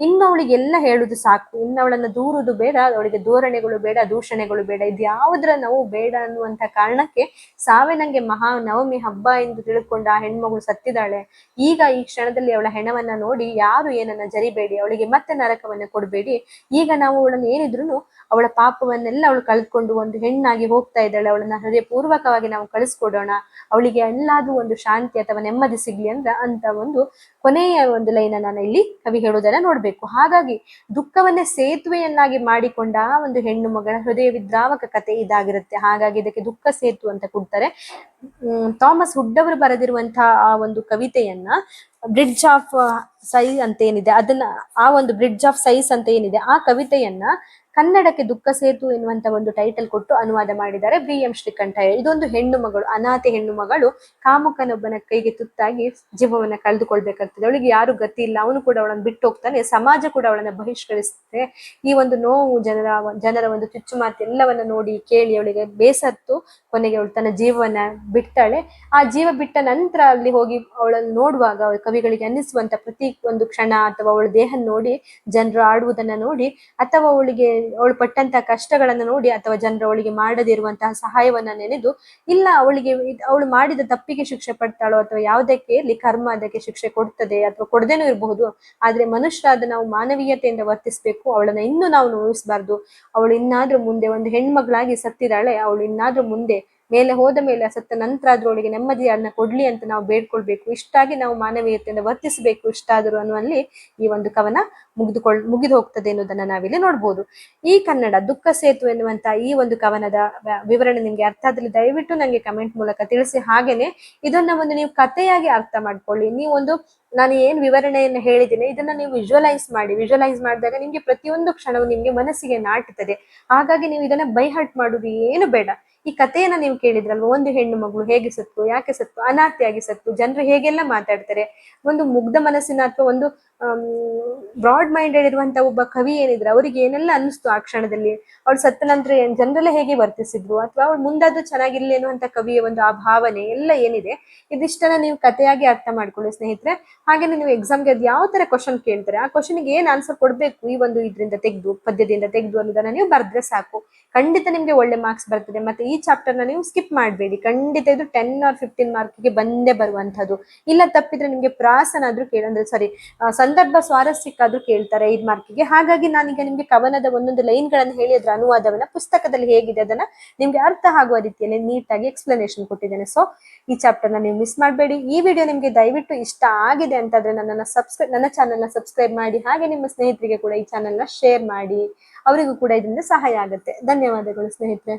ಇನ್ನು ಅವಳಿಗೆ ಎಲ್ಲ ಹೇಳುದು ಸಾಕು, ಇನ್ನು ಅವಳನ್ನ ದೂರುದು ಬೇಡ, ಅವಳಿಗೆ ಧೋರಣೆಗಳು ಬೇಡ, ದೂಷಣೆಗಳು ಬೇಡ, ಇದು ಯಾವುದ್ರ ನಾವು ಬೇಡ ಅನ್ನುವಂತ ಕಾರಣಕ್ಕೆ ಸಾವೇ ನಂಗೆ ಮಹಾ ನವಮಿ ಹಬ್ಬ ಎಂದು ತಿಳ್ಕೊಂಡ ಆ ಹೆಣ್ಮಗಳು ಸತ್ತಿದ್ದಾಳೆ. ಈಗ ಈ ಕ್ಷಣದಲ್ಲಿ ಅವಳ ಹೆಣವನ್ನ ನೋಡಿ ಯಾರು ಏನನ್ನ ಜರಿಬೇಡಿ, ಅವಳಿಗೆ ಮತ್ತೆ ನರಕವನ್ನ ಕೊಡಬೇಡಿ. ಈಗ ನಾವು ಅವಳನ್ನ ಏನಿದ್ರು ಅವಳ ಪಾಪವನ್ನೆಲ್ಲ ಅವಳು ಕಳೆದುಕೊಂಡು ಒಂದು ಹೆಣ್ಣಾಗಿ ಹೋಗ್ತಾ ಇದ್ದಾಳೆ, ಅವಳನ್ನ ಹೃದಯಪೂರ್ವಕವಾಗಿ ನಾವು ಕಳಿಸ್ಕೊಡೋಣ, ಅವಳಿಗೆ ಎಲ್ಲಾದ್ರೂ ಒಂದು ಶಾಂತಿ ಅಥವಾ ನೆಮ್ಮದಿ ಸಿಗ್ಲಿ ಅಂತ ಒಂದು ಕೊನೆಯ ಒಂದು ಲೈನ್ ನಾನು ಇಲ್ಲಿ ಕವಿ ಹೇಳುವುದನ್ನ ನೋಡ್ಬೇಕು. ಹಾಗಾಗಿ ದುಃಖವನ್ನೇ ಸೇತುವೆಯನ್ನಾಗಿ ಮಾಡಿಕೊಂಡ ಒಂದು ಹೆಣ್ಣು ಮಗಳ ಹೃದಯ ವಿದ್ರಾವಕ ಕಥೆ ಇದಾಗಿರುತ್ತೆ. ಹಾಗಾಗಿ ಇದಕ್ಕೆ ದುಃಖ ಸೇತು ಅಂತ ಕೊಡ್ತಾರೆ. ಥಾಮಸ್ ಹುಡ್ ಅವರು ಬರೆದಿರುವಂತಹ ಆ ಒಂದು ಕವಿತೆಯನ್ನ ಬ್ರಿಡ್ಜ್ ಆಫ್ ಸೈ ಅಂತ ಏನಿದೆ ಅದನ್ನ, ಆ ಒಂದು ಬ್ರಿಡ್ಜ್ ಆಫ್ ಸೈಸ್ ಅಂತ ಏನಿದೆ ಆ ಕವಿತೆಯನ್ನ ಕನ್ನಡಕ್ಕೆ ದುಃಖ ಸೇತು ಎನ್ನುವಂತ ಒಂದು ಟೈಟಲ್ ಕೊಟ್ಟು ಅನುವಾದ ಮಾಡಿದ್ದಾರೆ BM ಶ್ರೀಕಂಠಯ್ಯ. ಇದೊಂದು ಹೆಣ್ಣು ಮಗಳು, ಅನಾಥೆ ಹೆಣ್ಣು ಮಗಳು ಕಾಮುಕನೊಬ್ಬನ ಕೈಗೆ ತುತ್ತಾಗಿ ಜೀವವನ್ನ ಕಳೆದುಕೊಳ್ಬೇಕಾಗ್ತದೆ. ಅವಳಿಗೆ ಯಾರು ಗತಿ ಇಲ್ಲ, ಅವನು ಕೂಡ ಅವಳನ್ನು ಬಿಟ್ಟು ಹೋಗ್ತಾನೆ, ಸಮಾಜ ಕೂಡ ಅವಳನ್ನ ಬಹಿಷ್ಕರಿಸುತ್ತೆ. ಈ ಒಂದು ನೋವು, ಜನರ ಒಂದು ಚುಚ್ಚು ಮಾತು ಎಲ್ಲವನ್ನ ನೋಡಿ ಕೇಳಿ ಅವಳಿಗೆ ಬೇಸತ್ತು ಕೊನೆಗೆ ಅವಳು ತನ್ನ ಜೀವವನ್ನ ಬಿಡ್ತಾಳೆ. ಆ ಜೀವ ಬಿಟ್ಟ ನಂತರ ಅಲ್ಲಿ ಹೋಗಿ ಅವಳನ್ನು ನೋಡುವಾಗ ಕವಿಗಳಿಗೆ ಅನ್ನಿಸುವಂತ ಪ್ರತಿ ಒಂದು ಕ್ಷಣ ಅಥವಾ ಅವಳ ದೇಹ ನೋಡಿ, ಜನರು ಆಡುವುದನ್ನ ನೋಡಿ, ಅಥವಾ ಅವಳು ಪಟ್ಟಂತ ಕಷ್ಟಗಳನ್ನ ನೋಡಿ, ಅಥವಾ ಜನರು ಅವಳಿಗೆ ಮಾಡದಿರುವಂತಹ ಸಹಾಯವನ್ನ ನೆನೆದು, ಇಲ್ಲ ಅವಳು ಮಾಡಿದ ತಪ್ಪಿಗೆ ಶಿಕ್ಷೆ ಪಡ್ತಾಳೋ ಅಥವಾ ಯಾವುದಕ್ಕೆ ಇಲ್ಲಿ ಕರ್ಮ ಅದಕ್ಕೆ ಶಿಕ್ಷೆ ಕೊಡ್ತದೆ ಅಥವಾ ಕೊಡದೇನೂ ಇರಬಹುದು, ಆದ್ರೆ ಮನುಷ್ಯರಾದ ನಾವು ಮಾನವೀಯತೆಯಿಂದ ವರ್ತಿಸ್ಬೇಕು. ಅವಳನ್ನ ಇನ್ನೂ ನಾವು ನೋಯಿಸಬಾರ್ದು. ಅವಳು ಇನ್ನಾದ್ರೂ ಮುಂದೆ ಒಂದು ಹೆಣ್ಮಗಳಾಗಿ ಸತ್ತಿದ್ದಾಳೆ, ಅವಳು ಇನ್ನಾದ್ರೂ ಮುಂದೆ ಮೇಲೆ ಹೋದ ಮೇಲೆ ಸತ್ತ ನಂತರ ಆದ್ರೂ ಅವಳಿಗೆ ನೆಮ್ಮದಿಯನ್ನ ಕೊಡ್ಲಿ ಅಂತ ನಾವು ಬೇಡ್ಕೊಳ್ಬೇಕು. ಇಷ್ಟಾಗಿ ನಾವು ಮಾನವೀಯತೆಯಿಂದ ವರ್ತಿಸಬೇಕು ಇಷ್ಟಾದರೂ ಅನ್ನುವಲ್ಲಿ ಈ ಒಂದು ಕವನ ಮುಗಿದು ಹೋಗ್ತದೆ ಎನ್ನುವುದನ್ನ ನಾವಿಲ್ಲಿ ನೋಡ್ಬೋದು. ಈ ಕನ್ನಡ ದುಃಖ ಸೇತು ಎನ್ನುವಂತ ಈ ಒಂದು ಕವನದ ವಿವರಣೆ ನಿಮ್ಗೆ ಅರ್ಥ ಆದಲ್ಲಿ ದಯವಿಟ್ಟು ನನಗೆ ಕಮೆಂಟ್ ಮೂಲಕ ತಿಳಿಸಿ. ಹಾಗೇನೆ ಇದನ್ನ ಒಂದು ನೀವು ಕಥೆಯಾಗಿ ಅರ್ಥ ಮಾಡ್ಕೊಳ್ಳಿ. ನೀವೊಂದು ನಾನು ಏನ್ ವಿವರಣೆಯನ್ನು ಹೇಳಿದ್ದೀನಿ ಇದನ್ನ ನೀವು ವಿಜುವಲೈಸ್ ಮಾಡಿದಾಗ ನಿಮ್ಗೆ ಪ್ರತಿಯೊಂದು ಕ್ಷಣವು ನಿಮ್ಗೆ ಮನಸ್ಸಿಗೆ ನಾಟುತ್ತದೆ. ಹಾಗಾಗಿ ನೀವು ಇದನ್ನ ಬೈ ಹರ್ಟ್ ಮಾಡುದು ಏನು ಬೇಡ. ಈ ಕಥೆಯನ್ನ ನೀವು ಕೇಳಿದ್ರಲ್ವ, ಒಂದು ಹೆಣ್ಣು ಮಗಳು ಹೇಗೆ ಸತ್ತು, ಯಾಕೆ ಸತ್ತು, ಅನಾಥೆಯಾಗಿ ಸತ್ತು, ಜನರು ಹೇಗೆಲ್ಲ ಮಾತಾಡ್ತಾರೆ, ಒಂದು ಮುಗ್ಧ ಮನಸ್ಸಿನ ಅಥವಾ ಒಂದು ಬ್ರಾಡ್ ಮೈಂಡೆಡ್ ಇರುವಂತ ಒಬ್ಬ ಕವಿ ಏನಿದ್ರೆ ಅವರಿಗೆ ಏನೆಲ್ಲ ಅನ್ನಿಸ್ತು ಆ ಕ್ಷಣದಲ್ಲಿ, ಅವಳು ಸತ್ತ ನಂತರ ಜನರೆಲ್ಲ ಹೇಗೆ ವರ್ತಿಸಿದ್ರು, ಅಥವಾ ಅವಳು ಮುಂದಾದ್ರೂ ಚೆನ್ನಾಗಿರ್ಲಿ ಅನ್ನುವಂತ ಕವಿಯ ಒಂದು ಆ ಭಾವನೆ ಎಲ್ಲ ಏನಿದೆ, ಇದಿಷ್ಟನ್ನ ನೀವು ಕಥೆಯಾಗಿ ಅರ್ಥ ಮಾಡ್ಕೊಳ್ಳಿ ಸ್ನೇಹಿತರೆ. ಹಾಗೆ ನೀವು ಎಕ್ಸಾಮ್ಗೆ ಅದು ಯಾವ ತರ ಕ್ವಶನ್ ಕೇಳ್ತಾರೆ ಆ ಕ್ವಶನ್ಗೆ ಏನ್ ಆನ್ಸರ್ ಕೊಡ್ಬೇಕು, ಈ ಒಂದು ಇದರಿಂದ ತೆಗೆದು ಪದ್ಯದಿಂದ ತೆಗೆದು ಅನ್ನೋದನ್ನ ನೀವು ಬರೆದ್ರೆ ಸಾಕು, ಖಂಡಿತ ನಿಮ್ಗೆ ಒಳ್ಳೆ ಮಾರ್ಕ್ಸ್ ಬರ್ತದೆ. ಮತ್ತೆ ಈ ಚಾಪ್ಟರ್ ನ ನೀವು ಸ್ಕಿಪ್ ಮಾಡಬೇಡಿ, ಖಂಡಿತ ಇದು 10 or 15 ಮಾರ್ಕ್ಗೆ ಬಂದೇ ಬರುವಂತದ್ದು. ಇಲ್ಲ ತಪ್ಪಿದ್ರೆ ನಿಮ್ಗೆ ಪ್ರಾಸನಾದ್ರೂ ಕೇಳಂದ್ರೆ ಸಂದರ್ಭ ಸ್ವಾರಸ್ಯಕ್ಕಾದ್ರೂ ಕೇಳ್ತಾರೆ 5 ಮಾರ್ಕಿಗೆ. ಹಾಗಾಗಿ ನಾನೀಗ ನಿಮ್ಗೆ ಕವನದ ಒಂದೊಂದು ಲೈನ್ ಗಳನ್ನು ಹೇಳಿ ಅದ್ರ ಅನುವಾದವನ್ನ ಪುಸ್ತಕದಲ್ಲಿ ಹೇಗಿದೆ ಅದನ್ನ ನಿಮ್ಗೆ ಅರ್ಥ ಆಗುವ ರೀತಿಯಲ್ಲಿ ನೀಟಾಗಿ ಎಕ್ಸ್ಪ್ಲನೇಷನ್ ಕೊಟ್ಟಿದ್ದೇನೆ. ಸೊ ಈ ಚಾಪ್ಟರ್ ನ ನೀವು ಮಿಸ್ ಮಾಡಬೇಡಿ. ಈ ವಿಡಿಯೋ ನಿಮ್ಗೆ ದಯವಿಟ್ಟು ಇಷ್ಟ ಆಗಿದೆ ಅಂತಂದ್ರೆ ನನ್ನ ಚಾನೆಲ್ ನ ಸಬ್ಸ್ಕ್ರೈಬ್ ಮಾಡಿ, ಹಾಗೆ ನಿಮ್ಮ ಸ್ನೇಹಿತರಿಗೆ ಕೂಡ ಈ ಚಾನೆಲ್ ನ ಶೇರ್ ಮಾಡಿ, ಅವರಿಗೂ ಕೂಡ ಇದರಿಂದ ಸಹಾಯ ಆಗುತ್ತೆ. ಧನ್ಯವಾದಗಳು ಸ್ನೇಹಿತರೆ.